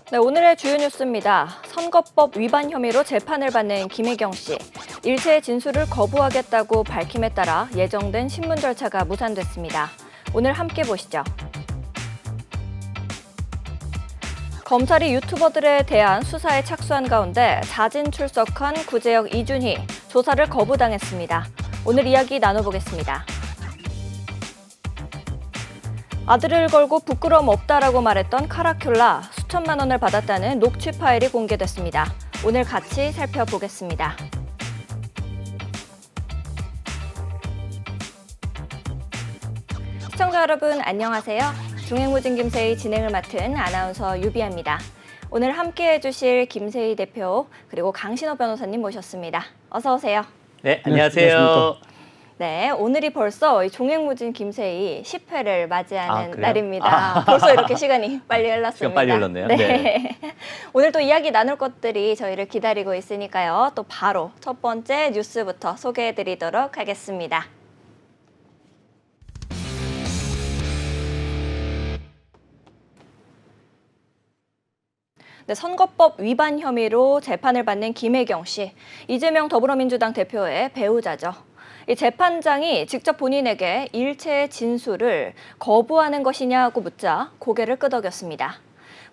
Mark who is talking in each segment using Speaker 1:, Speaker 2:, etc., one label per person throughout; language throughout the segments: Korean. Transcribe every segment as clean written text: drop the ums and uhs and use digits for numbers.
Speaker 1: 네, 오늘의 주요 뉴스입니다. 선거법 위반 혐의로 재판을 받는 김혜경 씨. 일체의 진술을 거부하겠다고 밝힘에 따라 예정된 신문 절차가 무산됐습니다. 오늘 함께 보시죠. 검찰이 유튜버들에 대한 수사에 착수한 가운데 자진 출석한 구제역 이준희, 조사를 거부당했습니다. 오늘 이야기 나눠보겠습니다. 아들을 걸고 부끄러움 없다라고 말했던 카라큘라, 수천만 원을 받았다는 녹취 파일이 공개됐습니다. 오늘 같이 살펴보겠습니다. 시청자 여러분 안녕하세요. 중행무진 김세희 진행을 맡은 아나운서 유비아입니다. 오늘 함께해 주실 김세희 대표 그리고 강신호 변호사님 모셨습니다. 어서 오세요.
Speaker 2: 네, 안녕하세요.
Speaker 1: 네, 오늘이 벌써 종횡무진 김세희 10회를 맞이하는 날입니다. 벌써 이렇게 시간이 빨리 흘렀습니다.
Speaker 2: 시간 빨리 흘렀네요.
Speaker 1: 네. 오늘 또 이야기 나눌 것들이 저희를 기다리고 있으니까요. 또 바로 첫 번째 뉴스부터 소개해드리도록 하겠습니다. 네, 선거법 위반 혐의로 재판을 받는 김혜경 씨, 이재명 더불어민주당 대표의 배우자죠. 이 재판장이 직접 본인에게 일체의 진술을 거부하는 것이냐고 묻자 고개를 끄덕였습니다.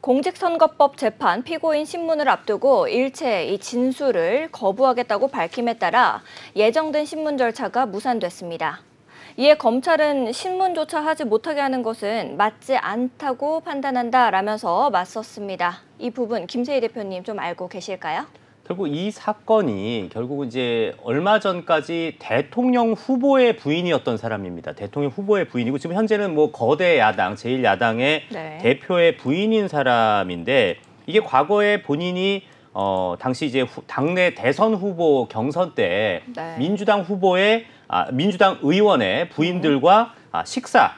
Speaker 1: 공직선거법 재판 피고인 신문을 앞두고 일체의 이 진술을 거부하겠다고 밝힘에 따라 예정된 신문 절차가 무산됐습니다. 이에 검찰은 신문조차 하지 못하게 하는 것은 맞지 않다고 판단한다라면서 맞섰습니다. 이 부분 김세희 대표님 좀 알고 계실까요?
Speaker 2: 결국 이 사건이 결국 이제 얼마 전까지 대통령 후보의 부인이었던 사람입니다. 대통령 후보의 부인이고 지금 현재는 뭐 거대 야당, 제1야당의 대표의 부인인 사람인데 이게 과거에 본인이 당시 이제 당내 대선 후보 경선 때 민주당 의원의 부인들과 식사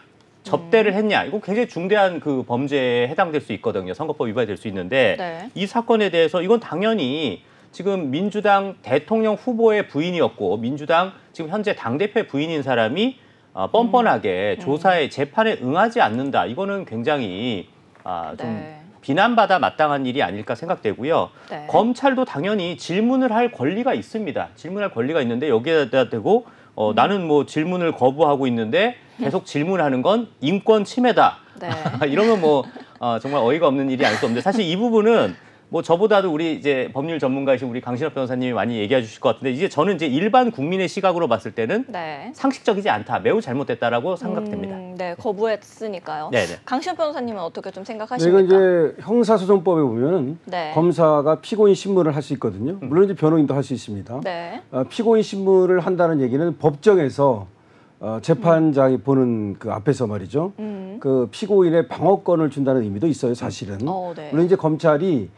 Speaker 2: 접대를 했냐, 이거 굉장히 중대한 그 범죄에 해당될 수 있거든요. 선거법 위반이 될 수 있는데 이 사건에 대해서 이건 당연히 지금 민주당 대통령 후보의 부인이었고 민주당 지금 현재 당대표의 부인인 사람이 뻔뻔하게 조사에 재판에 응하지 않는다. 이거는 굉장히 좀 비난받아 마땅한 일이 아닐까 생각되고요. 검찰도 당연히 질문을 할 권리가 있습니다. 질문할 권리가 있는데 여기에다 대고 나는 뭐 질문을 거부하고 있는데 계속 질문하는 건 인권 침해다. 이러면 뭐 정말 어이가 없는 일이 아닐 수 없는데 사실 이 부분은 뭐 저보다도 우리 이제 법률 전문가이신 우리 강신호 변호사님이 많이 얘기해 주실 것 같은데 이제 저는 이제 일반 국민의 시각으로 봤을 때는 상식적이지 않다, 매우 잘못됐다라고 생각됩니다.
Speaker 1: 네, 거부했으니까요. 강신호 변호사님은 어떻게 좀
Speaker 3: 이건
Speaker 1: 생각하십니까?
Speaker 3: 이제 형사소송법에 보면 검사가 피고인 신문을 할 수 있거든요. 물론 이제 변호인도 할 수 있습니다. 피고인 신문을 한다는 얘기는 법정에서 재판장이 보는 그 앞에서 말이죠. 그 피고인의 방어권을 준다는 의미도 있어요, 사실은. 물론 이제 검찰이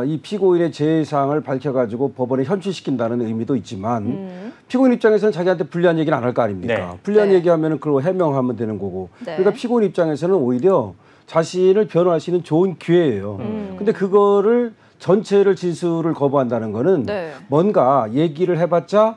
Speaker 3: 이 피고인의 재상을 밝혀가지고 법원에 현출시킨다는 의미도 있지만 피고인 입장에서는 자기한테 불리한 얘기는 안 할 거 아닙니까? 불리한 얘기하면 그걸 해명하면 되는 거고. 그러니까 피고인 입장에서는 오히려 자신을 변호할 수 있는 좋은 기회예요. 근데 그거를 전체를 진술을 거부한다는 거는 뭔가 얘기를 해봤자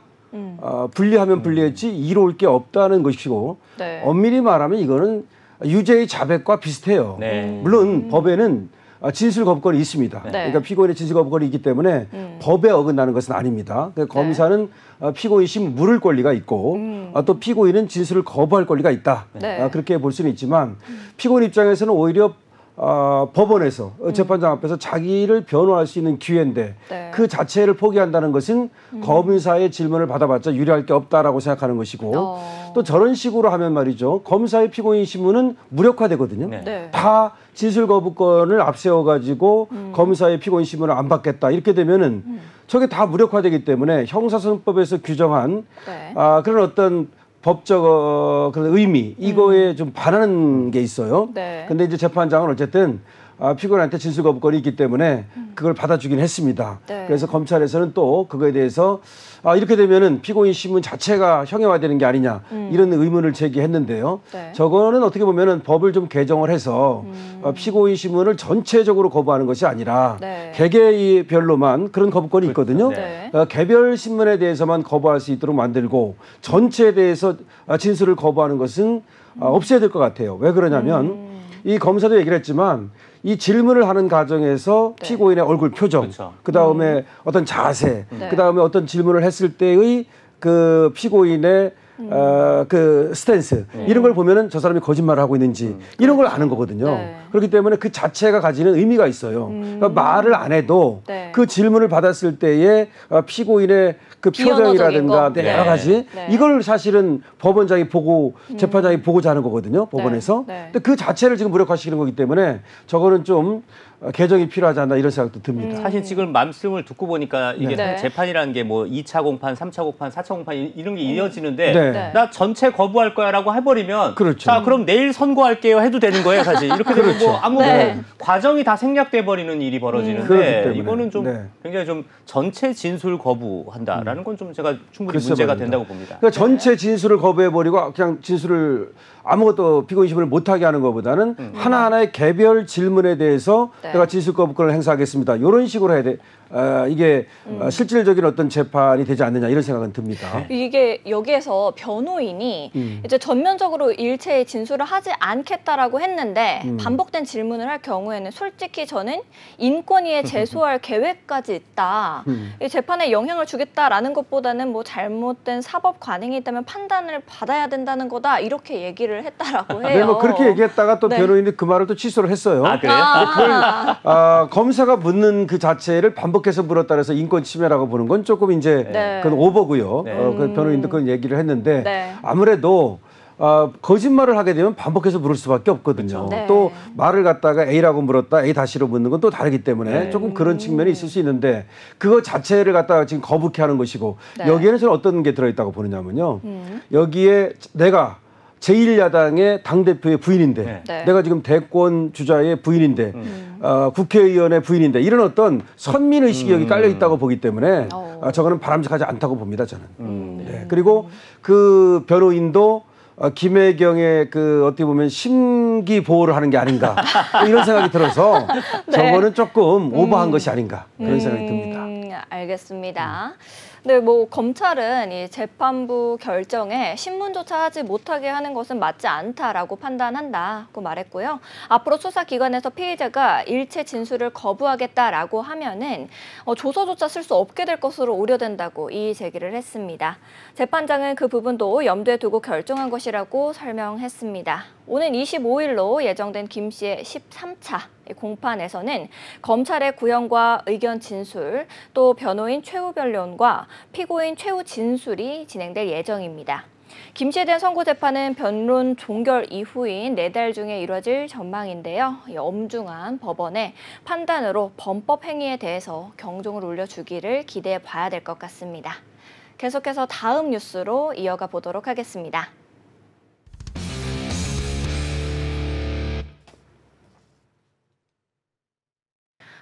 Speaker 3: 불리하면 불리했지 이로울 게 없다는 것이고 엄밀히 말하면 이거는 유죄의 자백과 비슷해요. 물론 법에는 진술 거부권이 있습니다. 그러니까 피고인의 진술 거부권이 있기 때문에 법에 어긋나는 것은 아닙니다. 그러니까 검사는 피고인 신문 물을 권리가 있고 또 피고인은 진술을 거부할 권리가 있다. 그렇게 볼 수는 있지만 피고인 입장에서는 오히려 법원에서 재판장 앞에서 자기를 변호할 수 있는 기회인데 그 자체를 포기한다는 것은 검사의 질문을 받아봤자 유리할 게 없다라고 생각하는 것이고 또 저런 식으로 하면 말이죠. 검사의 피고인 신문은 무력화되거든요. 다 진술 거부권을 앞세워가지고 검사의 피고인 신문을 안 받겠다 이렇게 되면은 저게 다 무력화되기 때문에 형사소송법에서 규정한 그런 어떤 법적 그런 의미 이거에 좀 반하는 게 있어요. 근데 이제 재판장은 어쨌든 피고인한테 진술 거부권이 있기 때문에 그걸 받아주긴 했습니다. 그래서 검찰에서는 또 그거에 대해서 이렇게 되면은 피고인 신문 자체가 형해화되는 게 아니냐 이런 의문을 제기했는데요. 저거는 어떻게 보면은 법을 좀 개정을 해서 피고인 신문을 전체적으로 거부하는 것이 아니라 개개별로만 그런 거부권이 있거든요. 개별 신문에 대해서만 거부할 수 있도록 만들고 전체에 대해서 진술을 거부하는 것은 없애야 될 것 같아요. 왜 그러냐면 이 검사도 얘기를 했지만 이 질문을 하는 과정에서
Speaker 1: 네.
Speaker 3: 피고인의 얼굴 표정,
Speaker 2: 그렇죠.
Speaker 3: 그다음에 어떤 자세,
Speaker 1: 네.
Speaker 3: 그다음에 어떤 질문을 했을 때의 그 피고인의 그 스탠스 이런 걸 보면은 저 사람이 거짓말을 하고 있는지 이런 걸 아는 거거든요.
Speaker 1: 네.
Speaker 3: 그렇기 때문에 그 자체가 가지는 의미가 있어요. 그러니까 말을 안 해도
Speaker 1: 네.
Speaker 3: 그 질문을 받았을 때에 피고인의 그 표정이라든가
Speaker 1: 거.
Speaker 3: 여러 가지
Speaker 1: 네.
Speaker 3: 이걸 사실은 법원장이 보고 재판장이 보고자 하는 거거든요. 법원에서.
Speaker 1: 네.
Speaker 3: 근데 그 자체를 지금 무력화시키는 거기 때문에 저거는 좀 개정이 필요하지 않나 이런 생각도 듭니다.
Speaker 2: 사실 지금 말씀을 듣고 보니까 이게
Speaker 1: 네.
Speaker 2: 재판이라는 게 뭐 2차 공판, 3차 공판, 4차 공판 이런 게 이어지는데
Speaker 3: 네.
Speaker 1: 네.
Speaker 2: 나 전체 거부할 거야라고 해버리면
Speaker 3: 그렇죠.
Speaker 2: 자 그럼 내일 선고할게요 해도 되는 거예요 사실 이렇게 되면
Speaker 3: 그렇죠.
Speaker 2: 뭐 아무
Speaker 1: 네.
Speaker 2: 과정이 다 생략돼 버리는 일이
Speaker 3: 그렇기
Speaker 2: 벌어지는데
Speaker 3: 때문에.
Speaker 2: 이거는 좀
Speaker 3: 네.
Speaker 2: 굉장히 좀 전체 진술 거부한다라는 건 좀 제가 충분히
Speaker 3: 글쎄
Speaker 2: 문제가
Speaker 3: 말입니다.
Speaker 2: 된다고 봅니다.
Speaker 3: 그러니까 전체 진술을 거부해버리고 그냥 진술을 아무것도 피고인 신문을 못하게 하는 것보다는 하나하나의 개별 질문에 대해서
Speaker 1: 네.
Speaker 3: 내가 진술 거부권을 행사하겠습니다. 이런 식으로 해야 돼. 이게 실질적인 어떤 재판이 되지 않느냐 이런 생각은 듭니다.
Speaker 1: 이게 여기에서 변호인이 이제 전면적으로 일체의 진술을 하지 않겠다라고 했는데 반복된 질문을 할 경우에는 솔직히 저는 인권위에 제소할 계획까지 있다. 이 재판에 영향을 주겠다라는 것보다는 뭐 잘못된 사법 관행이 있다면 판단을 받아야 된다는 거다 이렇게 얘기를 했다라고 해요.
Speaker 3: 네, 뭐 그렇게 얘기했다가 또
Speaker 1: 네.
Speaker 3: 변호인이 그 말을 또 취소를 했어요.
Speaker 2: 아 그래요?
Speaker 3: 검사가 묻는 그 자체를 반복해서 물었다 해서 인권 침해라고 보는 건 조금 이제
Speaker 1: 네.
Speaker 3: 그건 오버고요.
Speaker 2: 네.
Speaker 3: 그 변호인도 그런 얘기를 했는데
Speaker 1: 네.
Speaker 3: 아무래도 거짓말을 하게 되면 반복해서 물을 수밖에 없거든요.
Speaker 1: 네.
Speaker 3: 또 말을 갖다가 A라고 물었다 A 다시로 묻는 건 또 다르기 때문에
Speaker 2: 네.
Speaker 3: 조금 그런 측면이 있을 수 있는데 그거 자체를 갖다가 지금 거북해 하는 것이고
Speaker 1: 네.
Speaker 3: 여기에는 저는 어떤 게 들어있다고 보느냐면요. 여기에 내가 제1야당의 당대표의 부인인데
Speaker 1: 네.
Speaker 3: 내가 지금 대권 주자의 부인인데 국회의원의 부인인데 이런 어떤 선민의식이 여기 깔려 있다고 보기 때문에 저거는 바람직하지 않다고 봅니다 저는. 네. 그리고 그 변호인도 김혜경의 그 어떻게 보면 심기 보호를 하는 게 아닌가 이런 생각이 들어서
Speaker 1: 네.
Speaker 3: 저거는 조금 오버한 것이 아닌가 그런 생각이 듭니다.
Speaker 1: 알겠습니다. 네, 뭐 검찰은 이 재판부 결정에 신문조차 하지 못하게 하는 것은 맞지 않다라고 판단한다고 말했고요. 앞으로 수사기관에서 피의자가 일체 진술을 거부하겠다라고 하면은 조서조차 쓸 수 없게 될 것으로 우려된다고 이의 제기를 했습니다. 재판장은 그 부분도 염두에 두고 결정한 것이라고 설명했습니다. 오는 25일로 예정된 김 씨의 13차 공판에서는 검찰의 구형과 의견 진술, 또 변호인 최후 변론과 피고인 최후 진술이 진행될 예정입니다. 김 씨에 대한 선고 재판은 변론 종결 이후인 4달 중에 이뤄질 전망인데요. 이 엄중한 법원의 판단으로 범법 행위에 대해서 경종을 울려주기를 기대해 봐야 될 것 같습니다. 계속해서 다음 뉴스로 이어가 보도록 하겠습니다.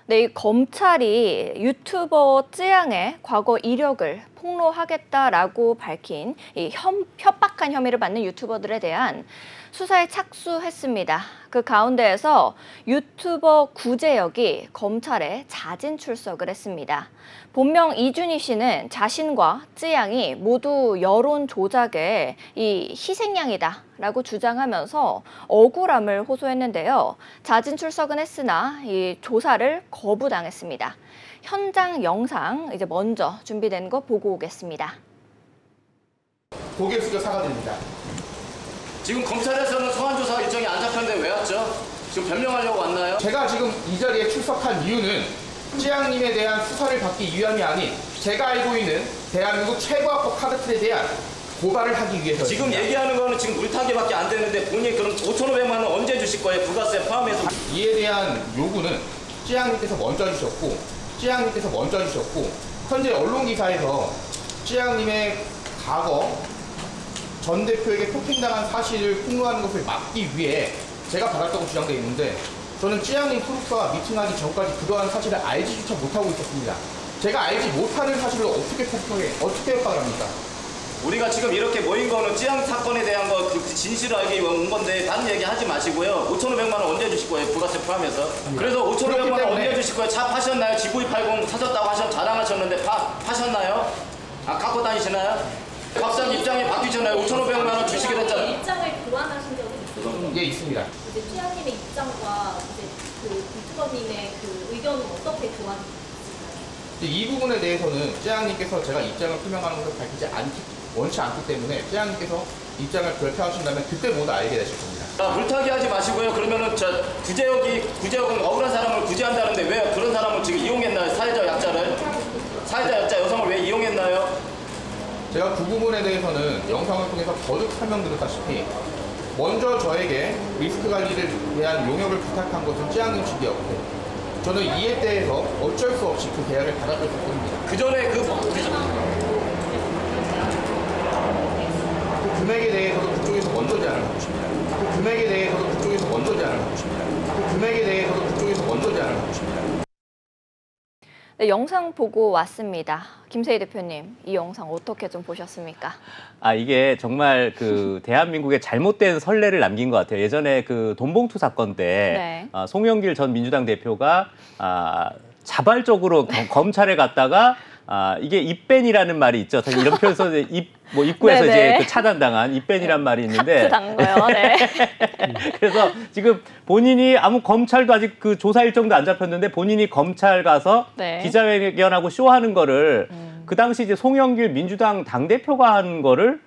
Speaker 1: 네, 이 검찰이 유튜버 쯔양의 과거 이력을 폭로하겠다라고 밝힌 이 협박한 혐의를 받는 유튜버들에 대한 수사에 착수했습니다. 그 가운데에서 유튜버 구제혁이 검찰에 자진 출석을 했습니다. 본명 이준희 씨는 자신과 쯔양이 모두 여론 조작의 이 희생양이다라고 주장하면서 억울함을 호소했는데요. 자진 출석은 했으나 이 조사를 거부당했습니다. 현장 영상 이제 먼저 준비된 거 보고 오겠습니다.
Speaker 4: 고개 숙여 사과드립니다.
Speaker 5: 지금 검찰에서는 소환조사 일정이 안 잡혔는데 왜 왔죠? 지금 변명하려고 왔나요?
Speaker 4: 제가 지금 이 자리에 출석한 이유는 쯔양님에 대한 수사를 받기 위함이 아닌 제가 알고 있는 대한민국 최고학폭 카르텔에 대한 고발을 하기 위해서입니다.
Speaker 5: 지금 얘기하는 거는 지금 물타기밖에 안 되는데 본인이 그럼 5,500만 원 언제 주실 거예요? 부가세 포함해서.
Speaker 4: 이에 대한 요구는 쯔양님께서 먼저 해주셨고 현재 언론기사에서 쯔양님의 과거 전 대표에게 폭행당한 사실을 폭로하는 것을 막기 위해 제가 받았다고 주장되어 있는데 저는 쯔양님 소속사와 미팅하기 전까지 그러한 사실을 알지조차 못하고 있었습니다. 제가 알지 못하는 사실을 어떻게 협박을 합니까?
Speaker 5: 우리가 지금 이렇게 모인 거는 쯔양 사건에 대한 거 그 진실을 알기 위해 온 건데 다른 얘기 하지 마시고요. 5,500만 원 언제 주실 거예요? 부가세 포함해서. 그래서 5,500만 원 언제 주실 거예요? 차 파셨나요? GV80 사셨다고 자랑하셨는데 파셨나요? 갖고 다니시나요? 박사님 입장이 바뀌잖아요. 5,500만 원 주시기로 했잖아요.
Speaker 6: 입장을 교환하신 적은 있으세요?
Speaker 4: 예, 있습니다.
Speaker 6: 이제 찌양님의 입장과 이제 그 유튜버님의 그 의견은 어떻게 교환이
Speaker 4: 이 부분에 대해서는 찌양님께서 제가 입장을 표명하는 것을 원치 않기 때문에 찌양님께서 입장을 결정하신다면 그때 모두 알게 되실 겁니다.
Speaker 5: 물타기 하지 마시고요. 그러면은 구제역은 억울한 사람을 구제한다는데 왜 그런 사람을 지금 이용했나요? 사회적 약자 여성을 왜 이용했나요?
Speaker 4: 제가 그 부분에 대해서는 영상을 통해서 거듭 설명드렸다시피 먼저 저에게 리스크 관리를 대한 용역을 부탁한 것은 찌양님 측이었고 저는 이에 대해서 어쩔 수 없이 그 계약을 받아들였을 뿐입니다.
Speaker 5: 그 전에
Speaker 4: 그 금액에 대해서도 그쪽에서 먼저 제안을 하고 싶습니다. 그 금액에 대해서도 그쪽에서 먼저 제안을 하고 싶습니다. 그 금액에 대해서도 그쪽에서 먼저 제안을 하고 싶습니다.
Speaker 1: 네, 영상 보고 왔습니다. 김세희 대표님, 이 영상 어떻게 좀 보셨습니까?
Speaker 2: 이게 정말 그 대한민국의 잘못된 선례를 남긴 것 같아요. 예전에 그 돈봉투 사건 때
Speaker 1: 네.
Speaker 2: 송영길 전 민주당 대표가 자발적으로 검찰에 갔다가 이게 입밴이라는 말이 있죠. 사실 이런 표현 써서 입구에서 이제 그 차단당한 입밴이란 말이 있는데.
Speaker 1: 당거요. 네.
Speaker 2: 그래서 지금 본인이 검찰도 아직 그 조사 일정도 안 잡혔는데 본인이 검찰 가서 기자회견하고 쇼하는 거를 그 당시 이제 송영길 민주당 당대표가 한 거를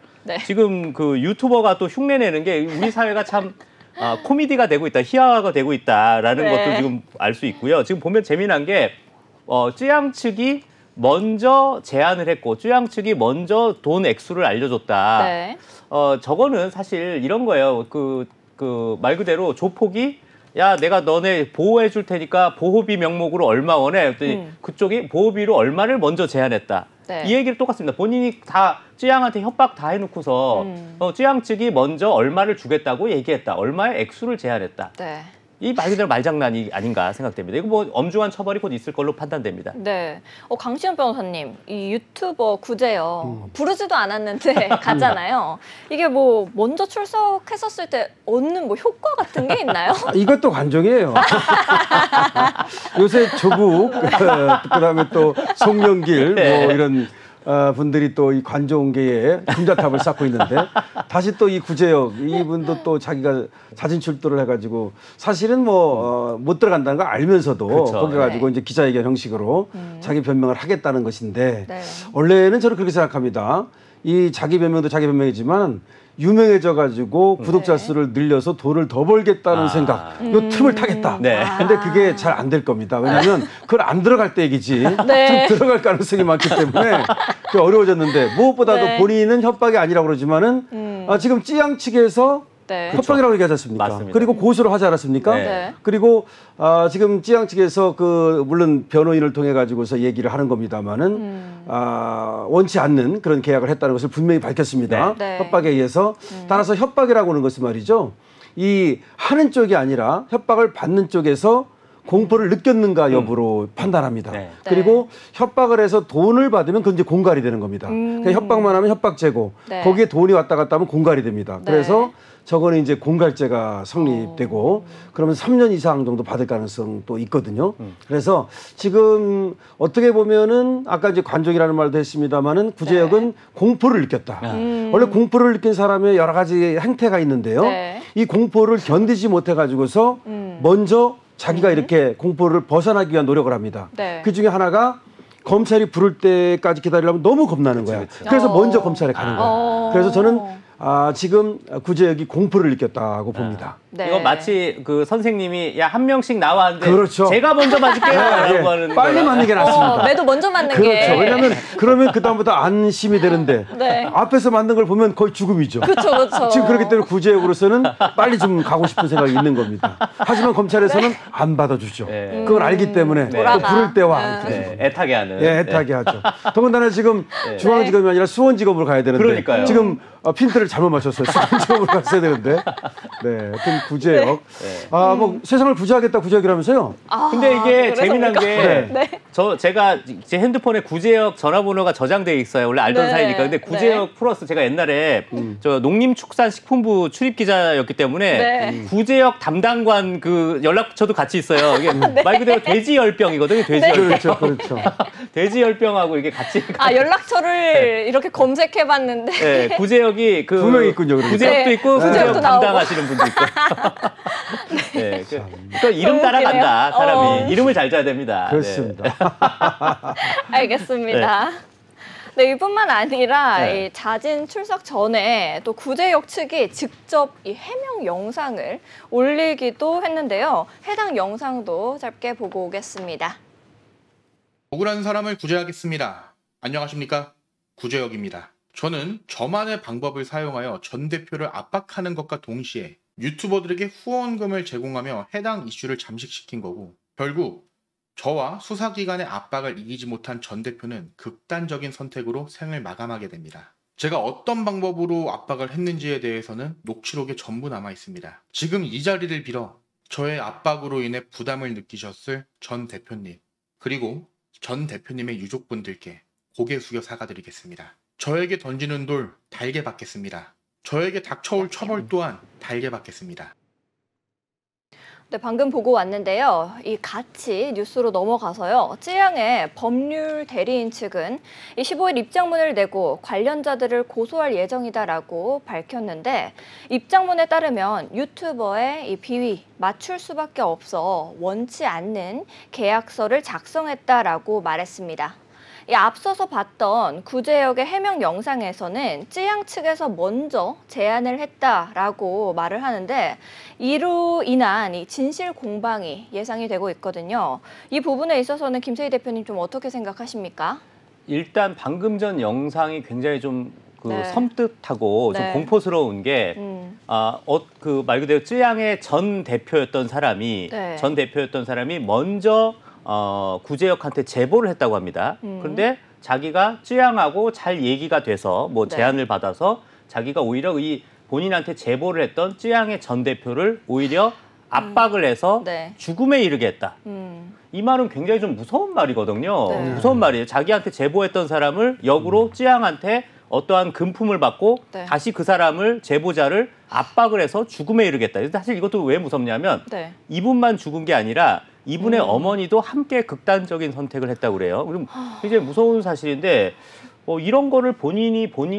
Speaker 2: 지금 그 유튜버가 또 흉내내는 게 우리 사회가 참 코미디가 되고 있다, 희화가 되고 있다라는 것도 지금 알 수 있고요. 지금 보면 재미난 게 쯔양 측이 먼저 제안을 했고 쯔양 측이 먼저 돈 액수를 알려줬다. 저거는 사실 이런 거예요. 그 말 그대로 조폭이 야 내가 너네 보호해 줄 테니까 보호비 명목으로 얼마 원해? 그랬더니 그쪽이 보호비로 얼마를 먼저 제안했다. 이 얘기를 똑같습니다. 본인이 다 쯔양한테 협박 다 해놓고서 쯔양 측이 먼저 얼마를 주겠다고 얘기했다. 얼마의 액수를 제안했다. 이 말 그대로 말장난이 아닌가 생각됩니다. 이거 뭐 엄중한 처벌이 곧 있을 걸로 판단됩니다.
Speaker 1: 네. 강시현 변호사님, 이 유튜버 구제역 부르지도 않았는데 갔잖아요. 이게 뭐 먼저 출석했었을 때 얻는 뭐 효과 같은 게 있나요?
Speaker 3: 이것도 관종이에요. 요새 조국, 그다음에 또 송영길 뭐 이런 분들이 또 이 관종계에 금자탑을 쌓고 있는데 다시 또 이 구제역 이분도 또 자기가 자진 출두를 해가지고 사실은 뭐 못 들어간다는 걸 알면서도 거기 가지고 이제 기자회견 형식으로 자기 변명을 하겠다는 것인데 원래는 저는 그렇게 생각합니다. 이 자기 변명도 자기 변명이지만 유명해져 가지고 구독자 수를 늘려서 돈을 더 벌겠다는 생각, 요 틈을 타겠다. 근데 그게 잘 안 될 겁니다. 왜냐하면 그걸 안 들어갈 때 얘기지. 좀 들어갈 가능성이 많기 때문에 어려워졌는데 무엇보다도 본인은 협박이 아니라고 그러지만은 지금 찌양 측에서 협박이라고 얘기하지 않습니까?
Speaker 2: 맞습니다.
Speaker 3: 그리고 고소를 하지 않았습니까? 그리고 지금 찌양 측에서 물론 변호인을 통해 가지고서 얘기를 하는 겁니다만은 원치 않는 그런 계약을 했다는 것을 분명히 밝혔습니다. 협박에 의해서. 따라서 협박이라고 하는 것은 말이죠. 이 하는 쪽이 아니라 협박을 받는 쪽에서 공포를 느꼈는가 여부로 판단합니다. 그리고 협박을 해서 돈을 받으면 그건 이제 공갈이 되는 겁니다. 그러니까 협박만 하면 협박죄고 거기에 돈이 왔다 갔다 하면 공갈이 됩니다. 그래서 저거는 이제 공갈죄가 성립되고 그러면 3년 이상 정도 받을 가능성도 있거든요. 그래서 지금 어떻게 보면은 아까 이제 관종이라는 말도 했습니다만은 구제역은 공포를 느꼈다. 원래 공포를 느낀 사람의 여러 가지 행태가 있는데요. 이 공포를 견디지 못해 가지고서 먼저 자기가 이렇게 공포를 벗어나기 위한 노력을 합니다. 그 중에 하나가 검찰이 부를 때까지 기다리려면 너무 겁나는 거야. 그래서 먼저 검찰에 가는 거야. 그래서 저는 지금 구제역이 공포를 느꼈다고 봅니다.
Speaker 2: 이건 마치 그 선생님이 야 한 명씩 나와 하는데 제가 먼저 맞을게요. 라고 하는
Speaker 3: 빨리 맞는 게 낫습니다.
Speaker 1: 매도 먼저 맞는 게.
Speaker 3: 그렇죠. 왜냐하면 그러면 그다음부터 안심이 되는데 앞에서 맞는 걸 보면 거의 죽음이죠.
Speaker 1: 그렇죠.
Speaker 3: 지금 그렇기 때문에 구제역으로서는 빨리 좀 가고 싶은 생각이 있는 겁니다. 하지만 검찰에서는 안 받아주죠. 그걸 알기 때문에 부를 때와
Speaker 2: 애타게 하는.
Speaker 3: 애타게 하죠. 더군다나 지금 중앙지검이 아니라 수원지검으로 가야 되는데
Speaker 2: 그러니까요.
Speaker 3: 지금 핀트를 잘못 맞췄어요. 수원지검으로 갔어야 되는데. 하여튼 구제역. 뭐 세상을 구제하겠다 구제역이라면서요.
Speaker 2: 근데 이게 재미난 게 제가 제 핸드폰에 구제역 전화번호가 저장돼 있어요. 원래 알던 사이니까. 근데 구제역 플러스 제가 옛날에 저 농림축산식품부 출입 기자였기 때문에 구제역 담당관 그 연락처도 같이 있어요. 이게 말 그대로 돼지 열병이거든요. 돼지 열병.
Speaker 3: 그렇죠.
Speaker 2: 돼지열병하고 이게 같이
Speaker 1: 연락처를 이렇게 검색해봤는데
Speaker 2: 네, 구제역이 그
Speaker 3: 분명히 있군요.
Speaker 2: 구제역도
Speaker 1: 네,
Speaker 2: 있고 구제역
Speaker 1: 구제역도 나오고.
Speaker 2: 담당하시는 분도 있고. 네, 그러니까 이름 따라간다 사람이 이름을 잘 짜야 됩니다.
Speaker 3: 그렇습니다.
Speaker 2: 네.
Speaker 1: 알겠습니다. 네, 이뿐만 아니라
Speaker 2: 네.
Speaker 1: 이 자진 출석 전에 또 구제역 측이 직접 이 해명 영상을 올리기도 했는데요. 해당 영상도 짧게 보고 오겠습니다.
Speaker 4: 억울한 사람을 구제하겠습니다. 안녕하십니까? 구제역입니다. 저는 저만의 방법을 사용하여 전 대표를 압박하는 것과 동시에 유튜버들에게 후원금을 제공하며 해당 이슈를 잠식시킨 거고, 결국 저와 수사기관의 압박을 이기지 못한 전 대표는 극단적인 선택으로 생을 마감하게 됩니다. 제가 어떤 방법으로 압박을 했는지에 대해서는 녹취록에 전부 남아 있습니다. 지금 이 자리를 빌어 저의 압박으로 인해 부담을 느끼셨을 전 대표님, 그리고 전 대표님의 유족분들께 고개 숙여 사과드리겠습니다. 저에게 던지는 돌 달게 받겠습니다. 저에게 닥쳐올 처벌 또한 달게 받겠습니다.
Speaker 1: 네, 방금 보고 왔는데요. 이 같이 뉴스로 넘어가서요. 찌양의 법률 대리인 측은 15일 입장문을 내고 관련자들을 고소할 예정이다라고 밝혔는데, 입장문에 따르면 유튜버의 이 비위 맞출 수밖에 없어 원치 않는 계약서를 작성했다라고 말했습니다. 앞서서 봤던 구제역의 해명 영상에서는 찌양 측에서 먼저 제안을 했다라고 말을 하는데, 이로 인한 이 진실 공방이 예상이 되고 있거든요. 이 부분에 있어서는 김세희 대표님 좀 어떻게 생각하십니까?
Speaker 2: 일단 방금 전 영상이 굉장히 좀
Speaker 1: 네.
Speaker 2: 섬뜩하고 좀
Speaker 1: 네.
Speaker 2: 공포스러운 게 그 말 그대로 쯔양의 전 대표였던 사람이
Speaker 1: 네.
Speaker 2: 먼저 구제역한테 제보를 했다고 합니다. 그런데 자기가 쯔양하고 잘 얘기가 돼서 뭐
Speaker 1: 네.
Speaker 2: 제안을 받아서 자기가 오히려 이 본인한테 제보를 했던 쯔양의 전 대표를 오히려 압박을 해서
Speaker 1: 네.
Speaker 2: 죽음에 이르게 했다. 이 말은 굉장히 좀 무서운 말이거든요.
Speaker 1: 네.
Speaker 2: 무서운 말이에요. 자기한테 제보했던 사람을 역으로 쯔양한테 어떠한 금품을 받고
Speaker 1: 네.
Speaker 2: 다시 그 사람을 제보자를 압박을 해서 죽음에 이르겠다. 사실 이것도 왜 무섭냐면
Speaker 1: 네.
Speaker 2: 이분만 죽은 게 아니라 이분의 어머니도 함께 극단적인 선택을 했다고 그래요. 그럼 굉장히 무서운 사실인데 이런 거를 본인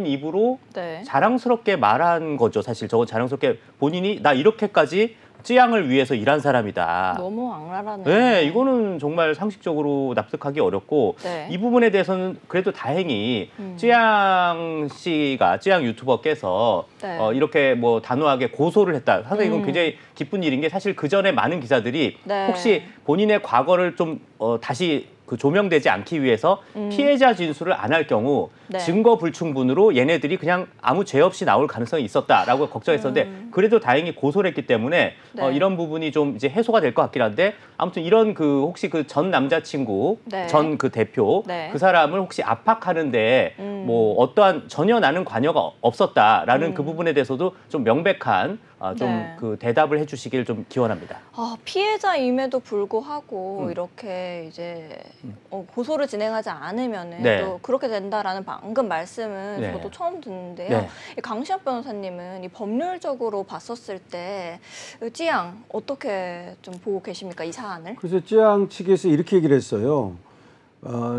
Speaker 2: 입으로
Speaker 1: 네.
Speaker 2: 자랑스럽게 말한 거죠. 사실 저거 자랑스럽게 본인이 나 이렇게까지 쯔양을 위해서 일한 사람이다.
Speaker 1: 너무 악랄하네요.
Speaker 2: 네, 이거는 정말 상식적으로 납득하기 어렵고
Speaker 1: 네.
Speaker 2: 이 부분에 대해서는 그래도 다행히 쯔양 씨가 쯔양 유튜버께서
Speaker 1: 네.
Speaker 2: 이렇게 뭐 단호하게 고소를 했다. 사실 이건 굉장히 기쁜 일인 게, 사실 그 전에 많은 기사들이
Speaker 1: 네.
Speaker 2: 혹시 본인의 과거를 좀 다시 그 조명되지 않기 위해서 피해자 진술을 안 할 경우
Speaker 1: 네.
Speaker 2: 증거 불충분으로 얘네들이 그냥 아무 죄 없이 나올 가능성이 있었다라고 걱정했었는데 그래도 다행히 고소를 했기 때문에
Speaker 1: 네.
Speaker 2: 이런 부분이 좀 이제 해소가 될 것 같긴 한데, 아무튼 이런 그 혹시 그 전 남자친구
Speaker 1: 네.
Speaker 2: 전 그 대표
Speaker 1: 네.
Speaker 2: 그 사람을 혹시 압박하는데 뭐 어떠한 전혀 나는 관여가 없었다라는 그 부분에 대해서도 좀 명백한 좀
Speaker 1: 네.
Speaker 2: 그 대답을 해주시길 좀 기원합니다.
Speaker 1: 피해자임에도 불구하고 이렇게 이제 고소를 진행하지 않으면은
Speaker 2: 네.
Speaker 1: 또 그렇게 된다라는 방금 말씀은
Speaker 2: 네.
Speaker 1: 저도 처음 듣는데요.
Speaker 2: 네.
Speaker 1: 이 강시혁 변호사님은 이 법률적으로 봤었을 때 찌양 어떻게 좀 보고 계십니까, 이 사안을?
Speaker 3: 그래서 쯔양 측에서 이렇게 얘기를 했어요.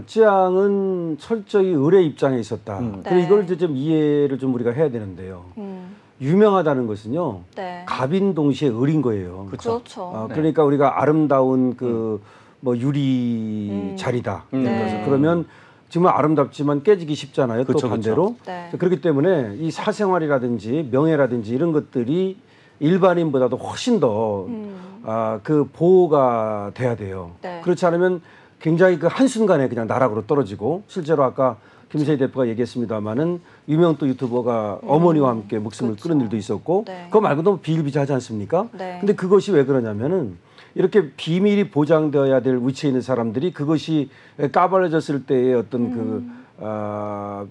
Speaker 3: 쯔양은 철저히 의뢰 입장에 있었다. 그리고
Speaker 1: 네.
Speaker 3: 이걸 이제 좀 이해를 좀 우리가 해야 되는데요. 유명하다는 것은요,
Speaker 1: 네.
Speaker 3: 갑인 동시에 을인 거예요.
Speaker 1: 그렇죠.
Speaker 2: 네.
Speaker 3: 그러니까 우리가 아름다운 그 뭐 유리 자리다.
Speaker 1: 네.
Speaker 3: 그러면 정말 아름답지만 깨지기 쉽잖아요.
Speaker 2: 그쵸,
Speaker 3: 또 반대로.
Speaker 1: 네.
Speaker 3: 그렇기 때문에 이 사생활이라든지 명예라든지 이런 것들이 일반인보다도 훨씬 더 그 보호가 돼야 돼요.
Speaker 1: 네.
Speaker 3: 그렇지 않으면 굉장히 그 한순간에 그냥 나락으로 떨어지고, 실제로 아까 김세희 대표가 얘기했습니다마는 유명 또 유튜버가 어머니와 함께 목숨을
Speaker 1: 그렇죠.
Speaker 3: 끊은 일도 있었고,
Speaker 1: 네.
Speaker 3: 그거 말고도 비일비재하지 않습니까?
Speaker 1: 네.
Speaker 3: 근데 그것이 왜 그러냐면은 이렇게 비밀이 보장되어야 될 위치에 있는 사람들이 그것이 까발려졌을 때의 어떤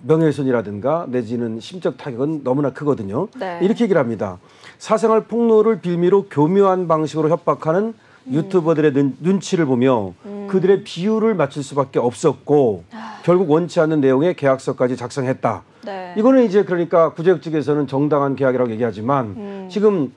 Speaker 3: 명예훼손이라든가 내지는 심적 타격은 너무나 크거든요.
Speaker 1: 네.
Speaker 3: 이렇게 얘기를 합니다. 사생활 폭로를 빌미로 교묘한 방식으로 협박하는 유튜버들의 눈치를 보며 그들의 비율을 맞출 수밖에 없었고 결국 원치 않는 내용의 계약서까지 작성했다.
Speaker 1: 네.
Speaker 3: 이거는 이제 그러니까 구제역 측에서는 정당한 계약이라고 얘기하지만 지금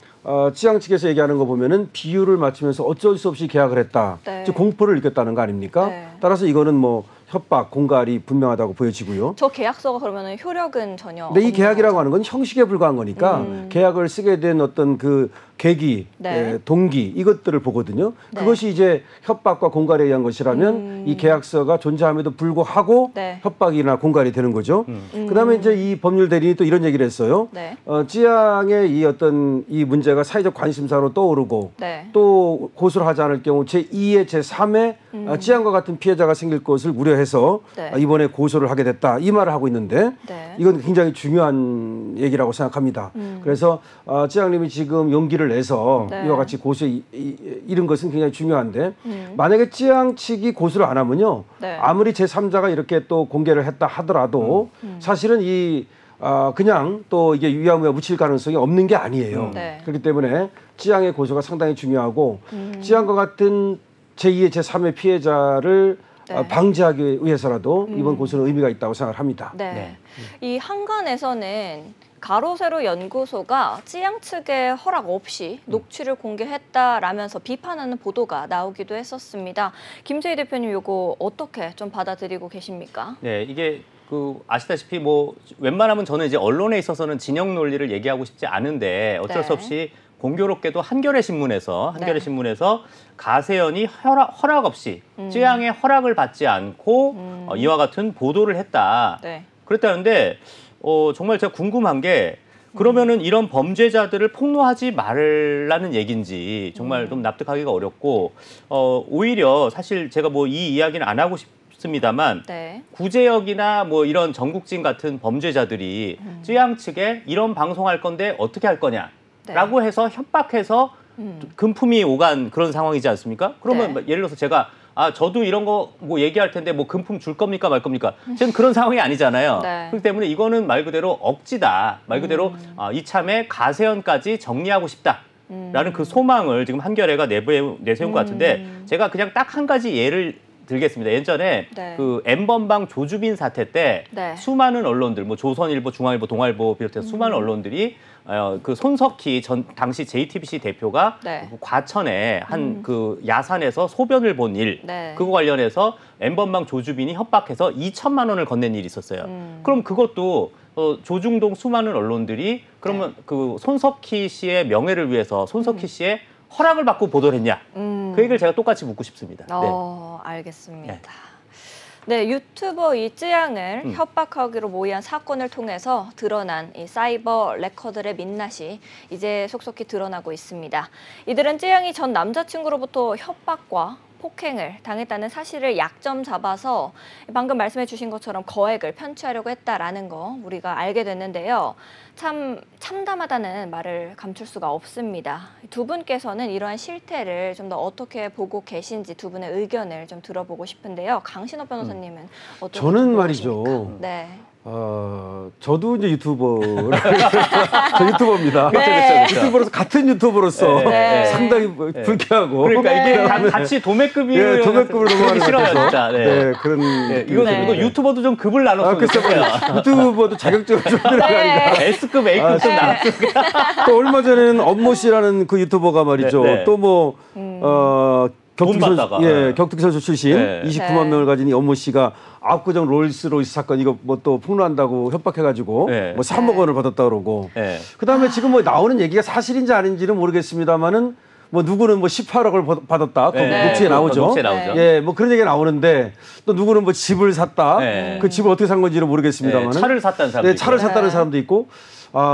Speaker 3: 찌양 측에서 얘기하는 거 보면은 비율을 맞추면서 어쩔 수 없이 계약을 했다.
Speaker 1: 네.
Speaker 3: 즉 공포를 느꼈다는 거 아닙니까?
Speaker 1: 네.
Speaker 3: 따라서 이거는 뭐 협박, 공갈이 분명하다고 보여지고요.
Speaker 1: 저 계약서가 그러면 효력은 전혀
Speaker 3: 근데 이
Speaker 1: 없는
Speaker 3: 계약이라고
Speaker 1: 거죠?
Speaker 3: 하는 건 형식에 불과한 거니까 계약을 쓰게 된 어떤 그 계기,
Speaker 1: 네.
Speaker 3: 동기 이것들을 보거든요.
Speaker 1: 네.
Speaker 3: 그것이 이제 협박과 공갈에 의한 것이라면 이 계약서가 존재함에도 불구하고
Speaker 1: 네.
Speaker 3: 협박이나 공갈이 되는 거죠. 그다음에 이제 이 법률 대리인이 또 이런 얘기를 했어요.
Speaker 1: 네.
Speaker 3: 찌양의 이 어떤 이 문제가 사회적 관심사로 떠오르고
Speaker 1: 네.
Speaker 3: 또 고소를 하지 않을 경우 제2의 제3의 찌양과 같은 피해자가 생길 것을 우려해서
Speaker 1: 네.
Speaker 3: 이번에 고소를 하게 됐다 이 말을 하고 있는데
Speaker 1: 네.
Speaker 3: 이건 굉장히 중요한 얘기라고 생각합니다. 그래서 찌양님이 지금 용기를 내서
Speaker 1: 네.
Speaker 3: 이와 같이 고소에 이른 것은 굉장히 중요한데 만약에 찌양 측이 고소를 안 하면요
Speaker 1: 네.
Speaker 3: 아무리 제3자가 이렇게 또 공개를 했다 하더라도 사실은 그냥 또 이게 유야무야 묻힐 가능성이 없는 게 아니에요.
Speaker 1: 네.
Speaker 3: 그렇기 때문에 찌양의 고소가 상당히 중요하고 찌양과 같은 제2의 제3의 피해자를
Speaker 1: 네.
Speaker 3: 방지하기 위해서라도 이번 고소는 의미가 있다고 생각을 합니다.
Speaker 1: 네. 이 한간에서는 가로세로 연구소가 찌양 측의 허락 없이 녹취를 공개했다라면서 비판하는 보도가 나오기도 했었습니다. 김세희 대표님 이거 어떻게 좀 받아들이고 계십니까?
Speaker 2: 네, 이게 아시다시피 웬만하면 저는 이제 언론에 있어서는 진영 논리를 얘기하고 싶지 않은데 어쩔 수 없이 공교롭게도 한겨레 신문에서 가세연이 허락 없이 찌양의 허락을 받지 않고 이와 같은 보도를 했다.
Speaker 1: 네.
Speaker 2: 그랬다는데 정말 제가 궁금한 게 그러면은 이런 범죄자들을 폭로하지 말라는 얘기인지 정말 좀 납득하기가 어렵고 오히려 사실 제가 이 이야기는 안 하고 싶습니다만
Speaker 1: 네.
Speaker 2: 구제역이나 이런 전국진 같은 범죄자들이 찌양 측에 이런 방송할 건데 어떻게 할 거냐라고 해서 협박해서 금품이 오간 그런 상황이지 않습니까? 그러면
Speaker 1: 네.
Speaker 2: 예를 들어서 제가 저도 이런 거 얘기할 텐데 금품 줄 겁니까 말 겁니까? 지금 그런 상황이 아니잖아요.
Speaker 1: 네.
Speaker 2: 그렇기 때문에 이거는 말 그대로 억지다. 말 그대로 이참에 가세연까지 정리하고 싶다라는 그 소망을 지금 한겨레가 내세운 것 같은데 제가 그냥 딱 한 가지 예를 들겠습니다. 예전에
Speaker 1: 네.
Speaker 2: 그 N번방 조주빈 사태 때
Speaker 1: 네.
Speaker 2: 수많은 언론들, 조선일보, 중앙일보, 동아일보 비롯해서 수많은 언론들이 그 손석희 당시 JTBC 대표가
Speaker 1: 네.
Speaker 2: 과천에 한 그 야산에서 소변을 본 일,
Speaker 1: 네.
Speaker 2: 그거 관련해서 N번방 조주빈이 협박해서 2천만 원을 건넨 일이 있었어요. 그럼 그것도 조중동 수많은 언론들이 그러면 그 손석희 씨의 명예를 위해서 손석희 씨의 허락을 받고 보도를 했냐? 그 얘기를 제가 똑같이 묻고 싶습니다.
Speaker 1: 알겠습니다. 네, 유튜버 이찌양을 협박하기로 모의한 사건을 통해서 드러난 이 사이버 레커들의 민낯이 이제 속속히 드러나고 있습니다. 이들은 찌양이 전 남자친구로부터 협박과 폭행을 당했다는 사실을 약점 잡아서 방금 말씀해 주신 것처럼 거액을 편취하려고 했다라는 거 우리가 알게 됐는데요. 참 참담하다는 말을 감출 수가 없습니다. 두 분께서는 이러한 실태를 좀 더 어떻게 보고 계신지 두 분의 의견을 좀 들어보고 싶은데요. 강신호 변호사님은 어떻게
Speaker 3: 저는
Speaker 1: 보고
Speaker 3: 말이죠.
Speaker 1: 계십니까? 네.
Speaker 3: 저도 이제 저 유튜버입니다.
Speaker 1: 네.
Speaker 3: 유튜버로서 같은 유튜버로서
Speaker 1: 네.
Speaker 3: 상당히 불쾌하고.
Speaker 2: 그러니까 이게
Speaker 1: 네.
Speaker 2: 같이 도매급이에요.
Speaker 3: 도매급으로 넘어가는 것
Speaker 2: 싫어요,
Speaker 3: 같아서.
Speaker 2: 진짜.
Speaker 3: 네, 그런.
Speaker 2: 이거 유튜버도 좀 급을 나눴으면
Speaker 3: 글쎄
Speaker 2: 좋겠어요.
Speaker 3: 유튜버도 자격증을 좀 들어가니까.
Speaker 2: S급, A급 좀 나눴으면.
Speaker 3: 또 얼마 전에는 엄모 씨라는 그 유튜버가 말이죠.
Speaker 2: 네, 네.
Speaker 3: 또
Speaker 2: 돈 받다가.
Speaker 3: 격투기 선수 출신
Speaker 2: 네.
Speaker 3: 29만 명을 가진 이 엄모 씨가 압구정 롤스로이스 사건 이거 또 폭로한다고 협박해가지고
Speaker 2: 네.
Speaker 3: 3억 원을 받았다 그러고.
Speaker 2: 네.
Speaker 3: 그다음에 지금 나오는 얘기가 사실인지 아닌지는 모르겠습니다만은 누구는 18억을 받았다. 그
Speaker 2: 네.
Speaker 3: 녹취에 나오죠.
Speaker 2: 녹취에 나오죠.
Speaker 3: 예, 그런 얘기가 나오는데 또 누구는 집을 샀다.
Speaker 2: 네.
Speaker 3: 그 집을 어떻게 산 건지는 모르겠습니다만은.
Speaker 2: 차를 샀다는 사람도
Speaker 3: 네, 차를
Speaker 2: 있고요.
Speaker 3: 샀다는 사람도 있고.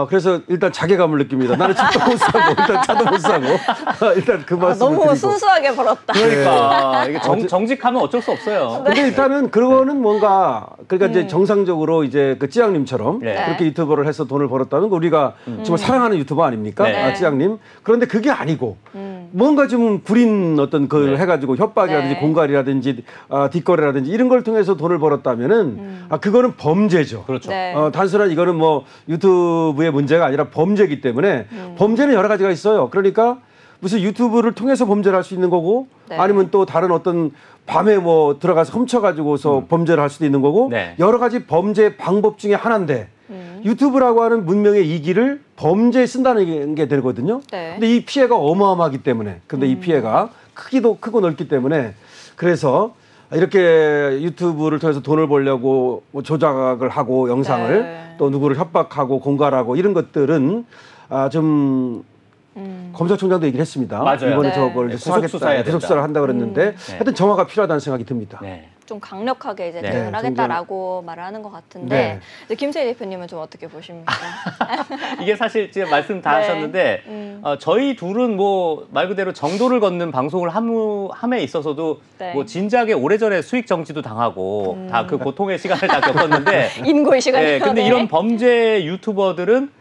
Speaker 3: 그래서 일단 자괴감을 느낍니다. 나는 집도 못 사고 일단 차도 못 사고 일단 그 말씀을
Speaker 1: 너무
Speaker 3: 드리고.
Speaker 1: 순수하게 벌었다.
Speaker 2: 그러니까 이게 정직하면 어쩔 수 없어요.
Speaker 3: 근데 일단은 그거는 뭔가 그러니까 이제 정상적으로 이제 그 찌양님처럼
Speaker 2: 네.
Speaker 3: 그렇게 유튜버를 해서 돈을 벌었다는 거 우리가 정말 사랑하는 유튜버 아닙니까?
Speaker 2: 네.
Speaker 3: 찌양님. 그런데 그게 아니고 뭔가 좀 구린 어떤 걸 해가지고 협박이라든지
Speaker 1: 네.
Speaker 3: 공갈이라든지 뒷거래라든지 이런 걸 통해서 돈을 벌었다면은 그거는 범죄죠.
Speaker 2: 그렇죠.
Speaker 1: 네.
Speaker 3: 단순한 이거는 유튜브의 문제가 아니라 범죄이기 때문에 범죄는 여러 가지가 있어요. 그러니까 무슨 유튜브를 통해서 범죄를 할 수 있는 거고
Speaker 1: 네.
Speaker 3: 아니면 또 다른 어떤 밤에 들어가서 훔쳐가지고서 범죄를 할 수도 있는 거고
Speaker 2: 네.
Speaker 3: 여러 가지 범죄 방법 중에 하나인데 유튜브라고 하는 문명의 이기를 범죄에 쓴다는 게 되거든요.
Speaker 1: 네.
Speaker 3: 근데 이 피해가 어마어마하기 때문에 근데 이 피해가 크기도 크고 넓기 때문에 그래서 이렇게 유튜브를 통해서 돈을 벌려고 뭐 조작을 하고 영상을
Speaker 1: 네.
Speaker 3: 또 누구를 협박하고 공갈하고 이런 것들은 좀 검찰총장도 얘기를 했습니다.
Speaker 2: 맞아요.
Speaker 3: 이번에
Speaker 1: 네.
Speaker 3: 저걸
Speaker 2: 네,
Speaker 3: 수사하겠다,
Speaker 2: 구속수사해야
Speaker 3: 구속 수사를 한다 그랬는데
Speaker 2: 네.
Speaker 3: 하여튼 정화가 필요하다는 생각이 듭니다.
Speaker 2: 네.
Speaker 1: 좀 강력하게 이제
Speaker 2: 네.
Speaker 1: 대응을 하겠다라고 말을 하는 것 같은데
Speaker 3: 네.
Speaker 1: 이제 김세희 대표님은 좀 어떻게 보십니까?
Speaker 2: 이게 사실 지금 말씀 다
Speaker 1: 네.
Speaker 2: 하셨는데 저희 둘은 뭐 말 그대로 정도를 걷는 방송을 함에 있어서도
Speaker 1: 네.
Speaker 2: 뭐 진작에 오래전에 수익 정지도 당하고 다 그 고통의 시간을 다 겪었는데
Speaker 1: 인고의 시간이요.
Speaker 2: 네, 근데
Speaker 1: 네.
Speaker 2: 이런 범죄 유튜버들은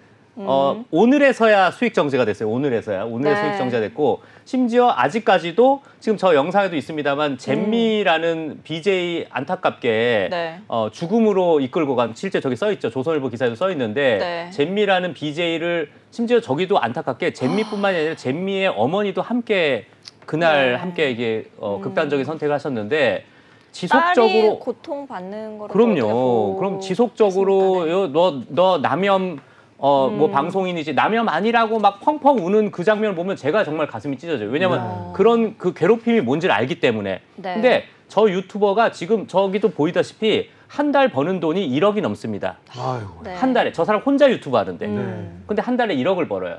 Speaker 2: 오늘에서야 수익 정지가 됐어요. 오늘에서야
Speaker 1: 네.
Speaker 2: 수익 정지가 됐고 심지어 아직까지도 지금 저 영상에도 있습니다만 잼미라는 BJ 안타깝게
Speaker 1: 네.
Speaker 2: 죽음으로 이끌고 간 실제 저기 써 있죠. 조선일보 기사에도 써 있는데
Speaker 1: 네.
Speaker 2: 잼미라는 BJ를 심지어 저기도 안타깝게 잼미뿐만이 아니라 잼미의 어머니도 함께 그날
Speaker 1: 네.
Speaker 2: 함께 이게 극단적인 선택을 하셨는데
Speaker 1: 딸이
Speaker 2: 지속적으로
Speaker 1: 고통받는 거를
Speaker 2: 그럼요. 그럼 지속적으로 너 남염 뭐 방송인이지 남염 아니라고 막 펑펑 우는 그 장면을 보면 제가 정말 가슴이 찢어져요. 왜냐면 그런 그 괴롭힘이 뭔지를 알기 때문에.
Speaker 1: 네.
Speaker 2: 근데 저 유튜버가 지금 저기도 보이다시피 한 달 버는 돈이 1억이 넘습니다.
Speaker 3: 아이고.
Speaker 1: 네.
Speaker 2: 한 달에 저 사람 혼자 유튜브 하는데.
Speaker 3: 네.
Speaker 2: 근데 한 달에 1억을 벌어요.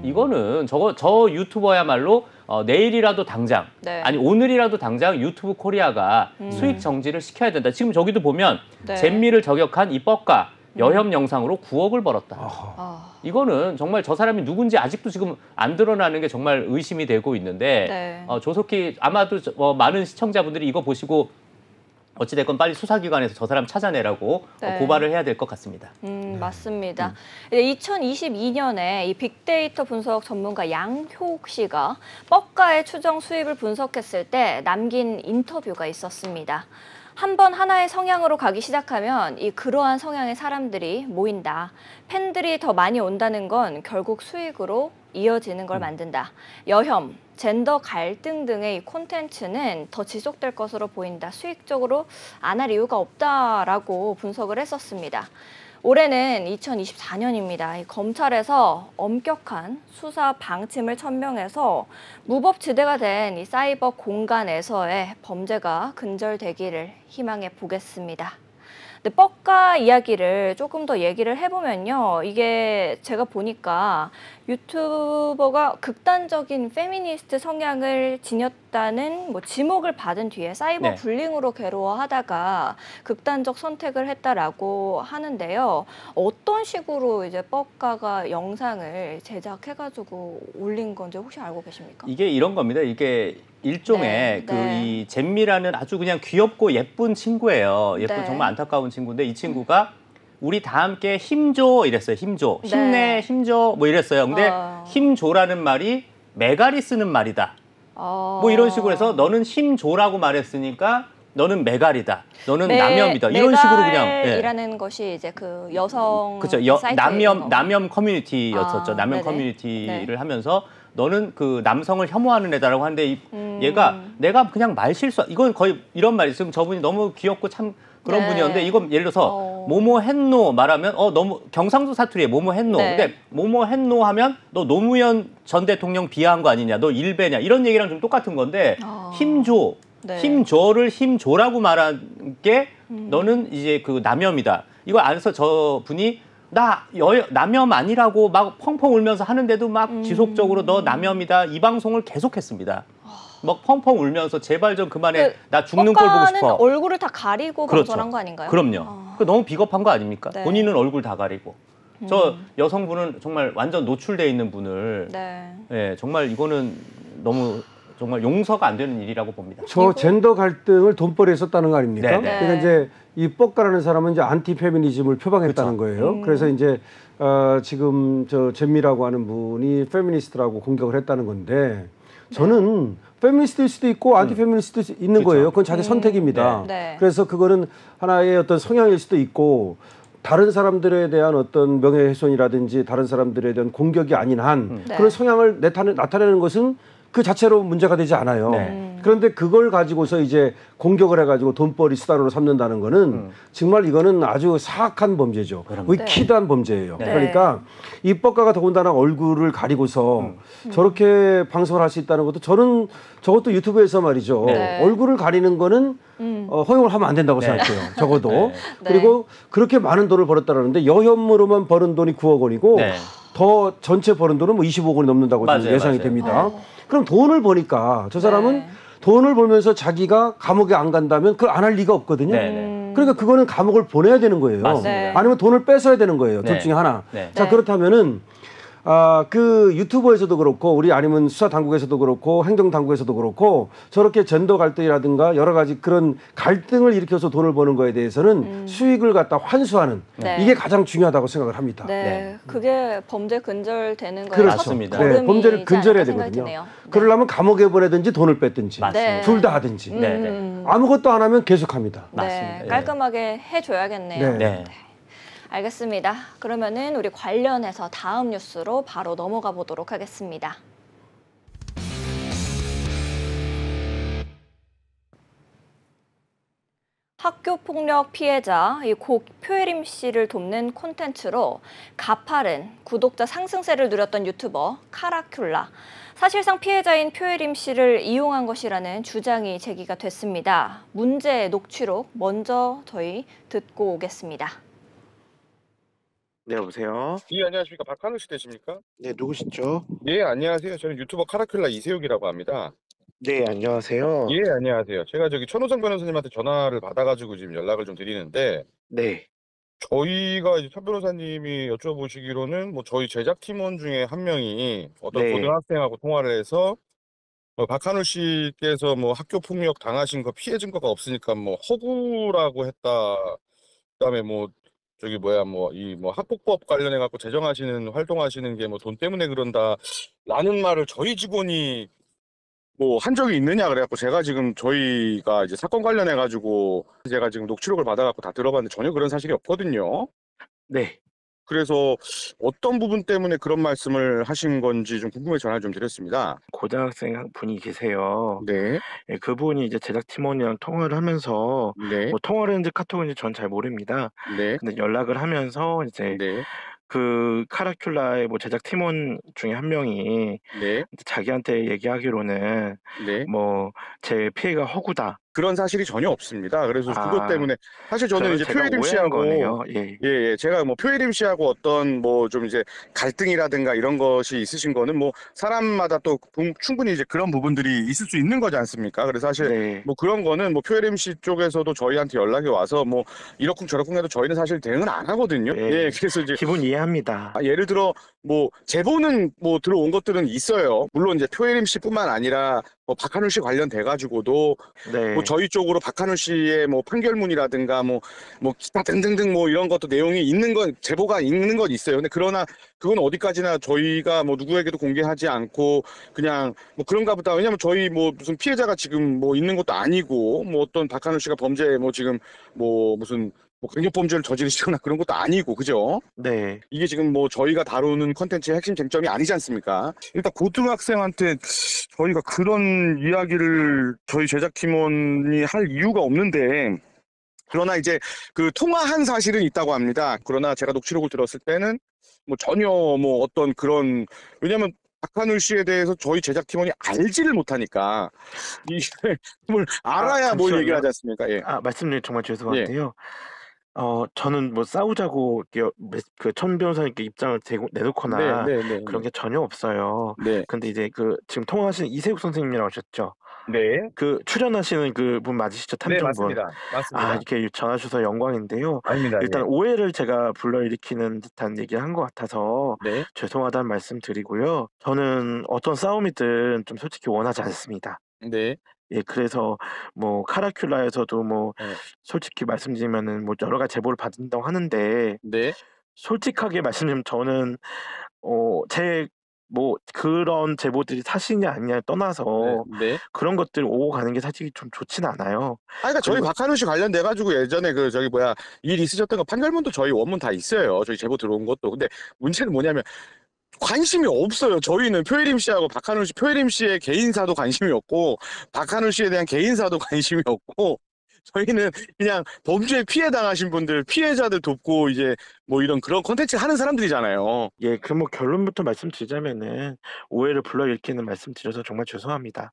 Speaker 2: 이거는 저 유튜버야말로 내일이라도 당장
Speaker 1: 네.
Speaker 2: 아니 오늘이라도 당장 유튜브 코리아가 수익 정지를 시켜야 된다. 지금 저기도 보면
Speaker 1: 네.
Speaker 2: 잼미를 저격한 이 뻑가 여혐 영상으로 9억을 벌었다.
Speaker 1: 아,
Speaker 2: 이거는 정말 저 사람이 누군지 아직도 지금 안 드러나는 게 정말 의심이 되고 있는데
Speaker 1: 네.
Speaker 2: 조속히 아마도 많은 시청자분들이 이거 보시고 어찌됐건 빨리 수사기관에서 저 사람 찾아내라고
Speaker 1: 네.
Speaker 2: 고발을 해야 될 것 같습니다.
Speaker 1: 맞습니다. 2022년에 이 빅데이터 분석 전문가 양효옥 씨가 뻑가의 추정 수입을 분석했을 때 남긴 인터뷰가 있었습니다. 한 번 하나의 성향으로 가기 시작하면 그러한 성향의 사람들이 모인다. 팬들이 더 많이 온다는 건 결국 수익으로 이어지는 걸 만든다. 여혐, 젠더 갈등 등의 이 콘텐츠는 더 지속될 것으로 보인다. 수익적으로 안 할 이유가 없다라고 분석을 했었습니다. 올해는 2024년입니다. 검찰에서 엄격한 수사 방침을 천명해서 무법지대가 된 이 사이버 공간에서의 범죄가 근절되기를 희망해 보겠습니다. 근데 뻑가 이야기를 조금 더 얘기를 해보면요. 이게 제가 보니까 유튜버가 극단적인 페미니스트 성향을 지녔다는 뭐 지목을 받은 뒤에 사이버
Speaker 2: 네.
Speaker 1: 불링으로 괴로워하다가 극단적 선택을 했다라고 하는데요. 어떤 식으로 이제 뻑가가 영상을 제작해가지고 올린 건지 혹시 알고 계십니까?
Speaker 2: 이게 이런 겁니다. 이게 일종의
Speaker 1: 네,
Speaker 2: 그
Speaker 1: 네.
Speaker 2: 이 잼미라는 아주 그냥 귀엽고 예쁜 친구예요. 예쁜
Speaker 1: 네.
Speaker 2: 정말 안타까운 친구인데 이 친구가 우리 다 함께 힘줘 이랬어요. 힘줘.
Speaker 1: 네.
Speaker 2: 힘내, 힘줘 뭐 이랬어요. 근데 힘줘라는 말이 메갈이 쓰는 말이다. 뭐 이런 식으로 해서 너는 힘줘라고 말했으니까 너는 메갈이다. 너는 남염이다. 이런 식으로 그냥
Speaker 1: 메갈이라는 것이 이제 그 여성
Speaker 2: 그렇죠.
Speaker 1: 사이트인
Speaker 2: 남염 커뮤니티였었죠. 남염
Speaker 1: 네네.
Speaker 2: 커뮤니티를
Speaker 1: 네.
Speaker 2: 하면서 너는 그 남성을 혐오하는 애다라고 하는데 얘가 내가 그냥 말 실수 이건 거의 이런 말이 지금 저분이 너무 귀엽고 참 그런
Speaker 1: 네.
Speaker 2: 분이었는데 이건 예를 들어서 뭐뭐 했노 말하면 너무 경상도 사투리에 뭐뭐 했노.
Speaker 1: 네.
Speaker 2: 근데 뭐뭐 했노 하면 너 노무현 전 대통령 비하한 거 아니냐. 너 일배냐. 이런 얘기랑 좀 똑같은 건데 힘줘.
Speaker 1: 네.
Speaker 2: 힘줘를 힘줘라고 말한 게 너는 이제 그 남염이다. 이걸 안에서 저 분이 남염 아니라고 막 펑펑 울면서 하는데도 막 지속적으로 너 남염이다. 이 방송을 계속했습니다. 막 펑펑 울면서 제발 좀 그만해. 나 죽는 꼴 보고 싶어.
Speaker 1: 얼굴을 다 가리고
Speaker 2: 그렇죠.
Speaker 1: 방송한 거 아닌가요?
Speaker 2: 그럼요. 그 너무 비겁한 거 아닙니까?
Speaker 1: 네.
Speaker 2: 본인은 얼굴 다 가리고. 저 여성분은 정말 완전 노출돼 있는 분을 예, 정말 이거는 너무 정말 용서가 안 되는 일이라고 봅니다.
Speaker 3: 저 젠더 갈등을 돈벌이에 썼다는 거 아닙니까?
Speaker 2: 네,
Speaker 1: 네.
Speaker 3: 그러니까 이제 이 뻑가라는 사람은 이제 안티 페미니즘을 표방했다는 거예요. 그래서 이제 지금 저 잼미라고 하는 분이 페미니스트라고 공격을 했다는 건데 저는 페미니스트일 수도 있고 안티 페미니스트일 수 있는 거예요. 그건 자기 선택입니다.
Speaker 1: 네.
Speaker 3: 그래서 그거는 하나의 어떤 성향일 수도 있고 다른 사람들에 대한 어떤 명예훼손이라든지 다른 사람들에 대한 공격이 아닌 한
Speaker 1: 네.
Speaker 3: 그런 성향을 나타내는 것은 그 자체로 문제가 되지 않아요.
Speaker 2: 네.
Speaker 3: 그런데 그걸 가지고서 이제 공격을 해가지고 돈벌이 수단으로 삼는다는 거는 정말 이거는 아주 사악한 범죄죠. 위키드한 범죄예요.
Speaker 2: 네.
Speaker 3: 그러니까 입법가가 더군다나 얼굴을 가리고서 저렇게 방송을 할 수 있다는 것도 저는 저것도 유튜브에서 말이죠.
Speaker 1: 네.
Speaker 3: 얼굴을 가리는 거는 허용을 하면 안 된다고
Speaker 2: 네.
Speaker 3: 생각해요. 적어도.
Speaker 2: 네.
Speaker 3: 그리고 그렇게 많은 돈을 벌었다는데 여혐으로만 버는 돈이 9억 원이고
Speaker 2: 네.
Speaker 3: 더 전체 버는 돈은 뭐 20억 원이 넘는다고 지금
Speaker 2: 맞아요,
Speaker 3: 예상이
Speaker 2: 맞아요.
Speaker 3: 됩니다. 그럼 돈을 버니까 저 사람은
Speaker 1: 네.
Speaker 3: 돈을 벌면서 자기가 감옥에 안 간다면 그걸 안 할 리가 없거든요.
Speaker 2: 네, 네.
Speaker 3: 그러니까 그거는 감옥을 보내야 되는 거예요.
Speaker 2: 맞습니다.
Speaker 1: 네.
Speaker 3: 아니면 돈을 뺏어야 되는 거예요.
Speaker 2: 네.
Speaker 3: 둘 중에 하나.
Speaker 2: 네.
Speaker 3: 자,
Speaker 1: 네.
Speaker 3: 그렇다면은 그 유튜버에서도 그렇고 우리 아니면 수사 당국에서도 그렇고 행정 당국에서도 그렇고 저렇게 젠더 갈등이라든가 여러 가지 그런 갈등을 일으켜서 돈을 버는 거에 대해서는 수익을 갖다 환수하는
Speaker 1: 네.
Speaker 3: 이게 가장 중요하다고 생각을 합니다.
Speaker 1: 네.
Speaker 2: 네.
Speaker 1: 그게 범죄 근절되는 거에
Speaker 3: 그렇죠.
Speaker 2: 맞습니다.
Speaker 3: 네, 범죄를 근절해야
Speaker 1: 생각이
Speaker 3: 되거든요.
Speaker 1: 드네요.
Speaker 3: 그러려면 감옥에 보내든지 돈을 뺐든지
Speaker 2: 맞습니다.
Speaker 3: 둘 다 하든지
Speaker 2: 네, 네.
Speaker 3: 아무것도 안 하면 계속합니다.
Speaker 2: 맞습니다.
Speaker 1: 네,
Speaker 2: 예.
Speaker 1: 깔끔하게 해줘야겠네요.
Speaker 3: 네.
Speaker 2: 네.
Speaker 1: 알겠습니다. 그러면은 우리 관련해서 다음 뉴스로 바로 넘어가 보도록 하겠습니다. 학교폭력 피해자 이 고 표혜림 씨를 돕는 콘텐츠로 가파른 구독자 상승세를 누렸던 유튜버 카라큘라. 사실상 피해자인 표혜림 씨를 이용한 것이라는 주장이 제기가 됐습니다. 문제의 녹취록 먼저 저희 듣고 오겠습니다.
Speaker 7: 네, 여보세요?
Speaker 8: 예, 안녕하십니까. 박한우 씨 되십니까?
Speaker 7: 네, 누구시죠?
Speaker 8: 예, 안녕하세요. 저는 유튜버 카라큘라 이세욱이라고 합니다.
Speaker 7: 네, 안녕하세요.
Speaker 8: 예, 안녕하세요. 제가 저기 천호성 변호사님한테 전화를 받아가지고 지금 연락을 좀 드리는데,
Speaker 7: 네,
Speaker 8: 저희가 이제 천 변호사님이 여쭤보시기로는 뭐 저희 제작팀원 중에 한 명이 어떤
Speaker 7: 네.
Speaker 8: 고등학생하고 통화를 해서 박한우 씨께서 뭐 학교 폭력 당하신 거 피해 증거가 없으니까 뭐 허구라고 했다. 그다음에 뭐 저기 뭐야 뭐 이 뭐 학폭법 관련해 갖고 제정하시는 활동하시는 게 뭐 돈 때문에 그런다라는 말을 저희 직원이 뭐 한 적이 있느냐 그래갖고 제가 지금 저희가 이제 사건 관련해 가지고 제가 지금 녹취록을 받아갖고 다 들어봤는데 전혀 그런 사실이 없거든요.
Speaker 7: 네.
Speaker 8: 그래서 어떤 부분 때문에 그런 말씀을 하신 건지 좀 궁금해서 전화를 좀 드렸습니다.
Speaker 7: 고등학생 한 분이 계세요.
Speaker 8: 네,
Speaker 7: 네, 그분이 이제 제작팀원이랑 통화를 하면서
Speaker 8: 네,
Speaker 7: 뭐 통화를 했는지 카톡인지 전 잘 모릅니다.
Speaker 8: 네,
Speaker 7: 근데 연락을 하면서 이제
Speaker 8: 네,
Speaker 7: 그 카라큘라의 뭐 제작팀원 중에 한 명이
Speaker 8: 네,
Speaker 7: 이제 자기한테 얘기하기로는
Speaker 8: 네.
Speaker 7: 뭐 제 피해가 허구다.
Speaker 8: 그런 사실이 전혀 없습니다. 그래서
Speaker 7: 아,
Speaker 8: 그것 때문에 사실 저는
Speaker 7: 그러면
Speaker 8: 이제
Speaker 7: 제가
Speaker 8: 표혜림
Speaker 7: 오해한
Speaker 8: 씨하고
Speaker 7: 거네요. 예.
Speaker 8: 예, 제가 뭐 표혜림 씨하고 어떤 뭐 좀 이제 갈등이라든가 이런 것이 있으신 거는 뭐 사람마다 또 충분히 이제 그런 부분들이 있을 수 있는 거지 않습니까? 그래서 사실
Speaker 7: 네.
Speaker 8: 뭐 그런 거는 뭐 표혜림 씨 쪽에서도 저희한테 연락이 와서 뭐 이러쿵 저러쿵 해도 저희는 사실 대응을 안 하거든요.
Speaker 7: 예.
Speaker 8: 예, 그래서 이제
Speaker 7: 기분 이해합니다.
Speaker 8: 예를 들어 뭐 제보는 뭐 들어온 것들은 있어요. 물론 이제 표혜림 씨뿐만 아니라 뭐 박한우 씨 관련돼 가지고도
Speaker 7: 네.
Speaker 8: 뭐 저희 쪽으로 박한우 씨의 뭐 판결문이라든가 뭐 기타 등등등 뭐 이런 것도 내용이 있는 건 제보가 있는 건 있어요. 근데 그러나 그건 어디까지나 저희가 뭐 누구에게도 공개하지 않고 그냥 뭐 그런가 보다. 왜냐면 저희 뭐 무슨 피해자가 지금 뭐 있는 것도 아니고 뭐 어떤 박한우 씨가 범죄 뭐 지금 뭐 무슨 뭐 강력범죄를 저지르시거나 그런 것도 아니고 그죠?
Speaker 7: 네.
Speaker 8: 이게 지금 뭐 저희가 다루는 컨텐츠의 핵심 쟁점이 아니지 않습니까? 일단 고등학생한테 저희가 그런 이야기를 저희 제작팀원이 할 이유가 없는데 그러나 이제 그 통화한 사실은 있다고 합니다. 그러나 제가 녹취록을 들었을 때는 뭐 전혀 뭐 어떤 그런 왜냐면 박한우 씨에 대해서 저희 제작팀원이 알지를 못하니까 이걸 알아야 뭘
Speaker 7: 잠시만요.
Speaker 8: 얘기를 하지 않습니까? 예.
Speaker 7: 말씀드리면 정말 죄송한데요. 저는 뭐 싸우자고 그 천 변호사님께 입장을 내놓거나 그런 게 전혀 없어요.
Speaker 8: 네.
Speaker 7: 근데 이제 그 지금 통화하신 이세욱 선생님이라고 하셨죠?
Speaker 8: 네.
Speaker 7: 그 출연하시는 그 분 맞으시죠? 탐정분.
Speaker 8: 맞습니다. 맞습니다.
Speaker 7: 이렇게 전화 주셔서 영광인데요.
Speaker 8: 아닙니다.
Speaker 7: 일단
Speaker 8: 예.
Speaker 7: 오해를 제가 불러일으키는 듯한 얘기를 한 것 같아서
Speaker 8: 네.
Speaker 7: 죄송하다는 말씀 드리고요. 저는 어떤 싸움이든 좀 솔직히 원하지 않습니다.
Speaker 8: 네.
Speaker 7: 예, 그래서 뭐 카라큘라에서도 뭐
Speaker 8: 네.
Speaker 7: 솔직히 말씀드리면은 뭐 여러 가지 제보를 받는다고 하는데
Speaker 8: 네.
Speaker 7: 솔직하게 말씀드리면 저는 제 뭐 그런 제보들이 사실이냐 아니냐를 떠나서
Speaker 8: 네.
Speaker 7: 그런 것들 오고 가는 게 사실 좀 좋지는 않아요.
Speaker 8: 그러니까 저희
Speaker 7: 그리고-
Speaker 8: 박한우 씨 관련돼 가지고 예전에 그 저기 뭐야 일 있으셨던 거 판결문도 저희 원문 다 있어요. 저희 제보 들어온 것도. 근데 문제는 뭐냐면 관심이 없어요. 저희는 표혜림 씨하고 박하늘 씨, 표혜림 씨의 개인사도 관심이 없고 박하늘 씨에 대한 개인사도 관심이 없고 저희는 그냥 범죄에 피해 당하신 분들, 피해자들 돕고 이제 뭐 이런 그런 콘텐츠 하는 사람들이잖아요.
Speaker 7: 예, 그 뭐 결론부터 말씀드리자면은 오해를 불러일으키는 말씀드려서 정말 죄송합니다.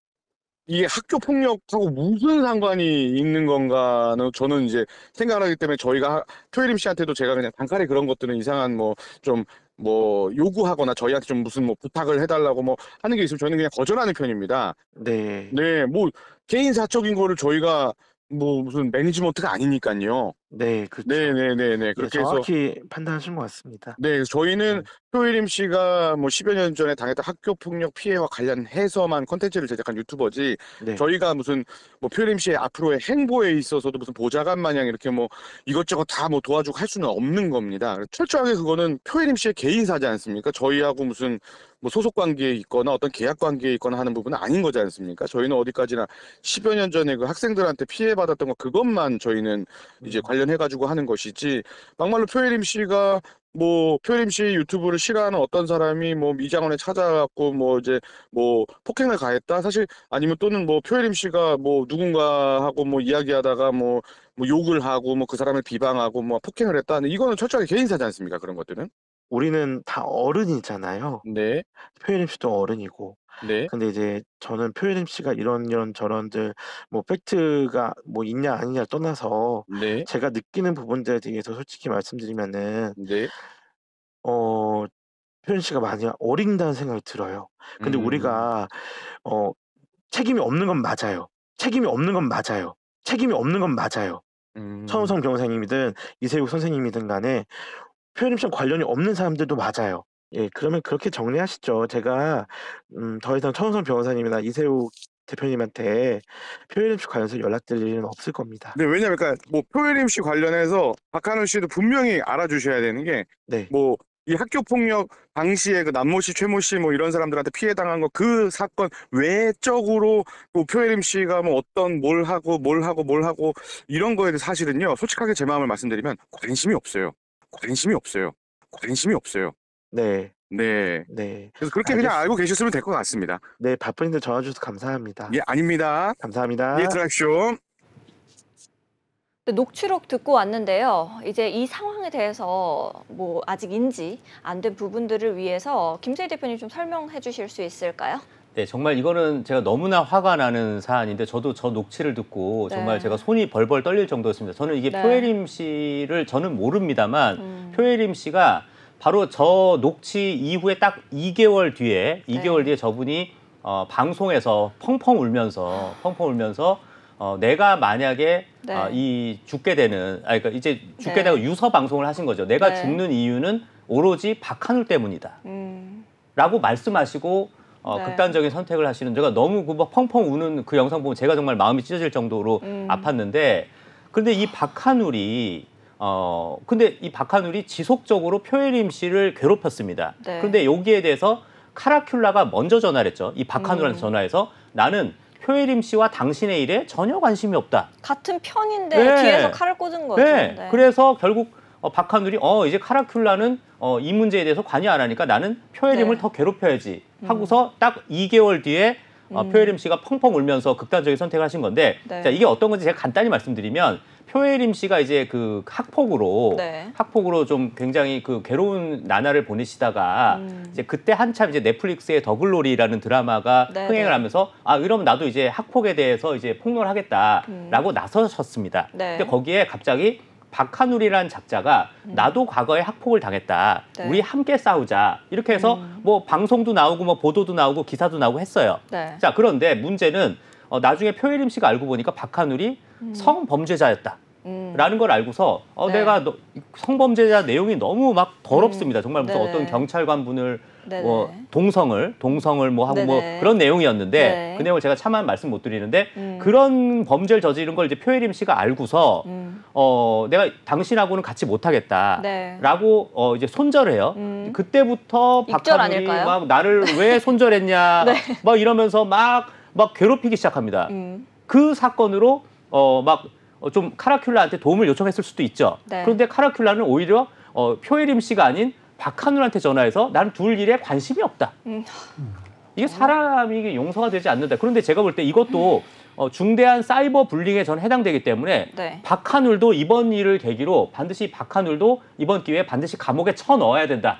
Speaker 8: 이게 학교 폭력하고 무슨 상관이 있는 건가는 저는 이제 생각을 하기 때문에 저희가 표혜림 씨한테도 제가 그냥 단칼에 그런 것들은 이상한 뭐 좀 뭐 요구하거나 저희한테 좀 무슨 뭐 부탁을 해달라고 뭐 하는 게 있으면 저희는 그냥 거절하는 편입니다.
Speaker 7: 네.
Speaker 8: 네, 뭐 개인 사적인 거를 저희가 뭐 무슨 매니지먼트가 아니니까요.
Speaker 7: 네, 그렇죠.
Speaker 8: 네네네네. 그렇게 해서
Speaker 7: 정확히 판단하신 것 같습니다.
Speaker 8: 네, 저희는 표혜림 씨가 뭐 10여 년 전에 당했던 학교 폭력 피해와 관련해서만 콘텐츠를 제작한 유튜버지
Speaker 7: 네.
Speaker 8: 저희가 무슨 뭐 표혜림 씨의 앞으로의 행보에 있어서도 무슨 보좌관 마냥 이렇게 뭐 이것저것 다 뭐 도와주고 할 수는 없는 겁니다. 철저하게 그거는 표혜림 씨의 개인사지 않습니까? 저희하고 무슨 뭐 소속 관계에 있거나 어떤 계약 관계에 있거나 하는 부분은 아닌 거지 않습니까? 저희는 어디까지나 10여 년 전에 그 학생들한테 피해받았던 거 그것만 저희는 이제 관련해가지고 하는 것이지 막말로 표혜림 씨가 뭐 표혜림 씨 유튜브를 싫어하는 어떤 사람이 뭐 미장원에 찾아갖고 뭐 이제 뭐 폭행을 가했다 사실 아니면 또는 뭐 표혜림 씨가 뭐 누군가하고 뭐 이야기하다가 뭐 욕을 하고 뭐 그 사람을 비방하고 뭐 폭행을 했다 이거는 철저하게 개인사지 않습니까? 그런 것들은
Speaker 7: 우리는 다 어른이잖아요.
Speaker 8: 네.
Speaker 7: 표혜림 씨도 어른이고.
Speaker 8: 네.
Speaker 7: 근데 이제 저는 표혜림 씨가 이런 저런들 뭐 팩트가 뭐 있냐 아니냐 떠나서
Speaker 8: 네.
Speaker 7: 제가 느끼는 부분들에 대해서 솔직히 말씀드리면은
Speaker 8: 네.
Speaker 7: 표혜림 씨가 많이 어린다는 생각이 들어요. 근데 우리가 책임이 없는 건 맞아요. 책임이 없는 건 맞아요. 책임이 없는 건 맞아요. 천호성 변호사님이든 이세욱 선생님이든 간에 표혜림 씨랑 관련이 없는 사람들도 맞아요. 예, 그러면 그렇게 정리하시죠. 제가 더 이상 천호성 변호사님이나 이세욱 대표님한테 표혜림 씨 관련해서 연락드릴 일은 없을 겁니다.
Speaker 8: 네, 왜냐면 그러니까 뭐 표혜림 씨 관련해서 박하늘 씨도 분명히 알아주셔야 되는 게
Speaker 7: 네.
Speaker 8: 뭐 이 학교 폭력 당시에 그 남모 씨, 최모 씨 뭐 이런 사람들한테 피해 당한 거 그 사건 외적으로 뭐 표혜림 씨가 뭐 어떤 뭘 하고 이런 거에 대해서 사실은요. 솔직하게 제 마음을 말씀드리면 관심이 없어요. 관심이 없어요. 관심이 없어요.
Speaker 7: 네.
Speaker 8: 네.
Speaker 7: 네.
Speaker 8: 그래서 그렇게 그냥 알고 계셨으면 될 것 같습니다.
Speaker 7: 네, 바쁜데 전화 주셔서 감사합니다.
Speaker 8: 예, 아닙니다.
Speaker 7: 감사합니다.
Speaker 8: 예, 들어가십시오.
Speaker 1: 녹취록 듣고 왔는데요. 이제 이 상황에 대해서 뭐 아직 인지 안 된 부분들을 위해서 김세희 대표님 좀 설명해 주실 수 있을까요?
Speaker 2: 네, 정말 이거는 제가 너무나 화가 나는 사안인데 저도 저 녹취를 듣고 정말 제가 손이 벌벌 떨릴 정도였습니다. 저는 이게 표혜림 씨를 저는 모릅니다만 표혜림 씨가 바로 저 녹취 이후에 딱 2개월 뒤에 저분이 방송에서 펑펑 울면서 내가 만약에 이 죽게 되는 그러니까 이제 죽게 되고 유서 방송을 하신 거죠. 내가 죽는 이유는 오로지 박하늘 때문이다. 라고 말씀하시고 극단적인 선택을 하시는 제가 너무 그 막 펑펑 우는 그 영상 보면 제가 정말 마음이 찢어질 정도로 아팠는데 근데 이 박하늘이 지속적으로 표혜림 씨를 괴롭혔습니다. 그런데 여기에 대해서 카라큘라가 먼저 전화를 했죠. 이 박하늘한테 전화해서 나는 표혜림 씨와 당신의 일에 전혀 관심이 없다.
Speaker 1: 같은 편인데 뒤에서 칼을 꽂은 거죠.
Speaker 2: 네. 그래서 결국 박하늘이 이제 카라큘라는 이 문제에 대해서 관여 안 하니까 나는 표혜림을 더 괴롭혀야지 하고서 딱 2개월 뒤에 표혜림 씨가 펑펑 울면서 극단적인 선택을 하신 건데 자, 이게 어떤 건지 제가 간단히 말씀드리면 표혜림 씨가 이제 그 학폭으로 좀 굉장히 그 괴로운 나날을 보내시다가 이제 그때 한참 이제 넷플릭스의 더글로리라는 드라마가 흥행을 하면서 이러면 나도 이제 학폭에 대해서 이제 폭로를 하겠다라고 나서셨습니다. 근데 거기에 갑자기 박하늘이라는 작자가 나도 과거에 학폭을 당했다. 우리 함께 싸우자. 이렇게 해서 뭐 방송도 나오고 뭐 보도도 나오고 기사도 나오고 했어요. 자, 그런데 문제는 나중에 표혜림 씨가 알고 보니까 박하늘이 성범죄자였다. 라는 걸 알고서 내가 성범죄자 내용이 너무 막 더럽습니다. 정말 무슨 어떤 경찰관 분을 뭐 동성을 뭐 하고 뭐 그런 내용이었는데 그 내용을 제가 차마 말씀 못 드리는데 그런 범죄를 저지른 걸 이제 표혜림 씨가 알고서 내가 당신하고는 같이 못하겠다라고 이제 손절해요. 그때부터 박하늘이 막 나를 왜 손절했냐 막 이러면서 막 괴롭히기 시작합니다. 그 사건으로 좀 카라큘라한테 도움을 요청했을 수도 있죠. 그런데 카라큘라는 오히려 표혜림 씨가 아닌 박한울한테 전화해서 나는 둘 일에 관심이 없다. 이게 사람이 용서가 되지 않는다. 그런데 제가 볼 때 이것도 중대한 사이버 불링에 전 해당되기 때문에
Speaker 1: 네.
Speaker 2: 박한울도 이번 일을 계기로 반드시 박한울도 이번 기회에 반드시 감옥에 쳐넣어야 된다.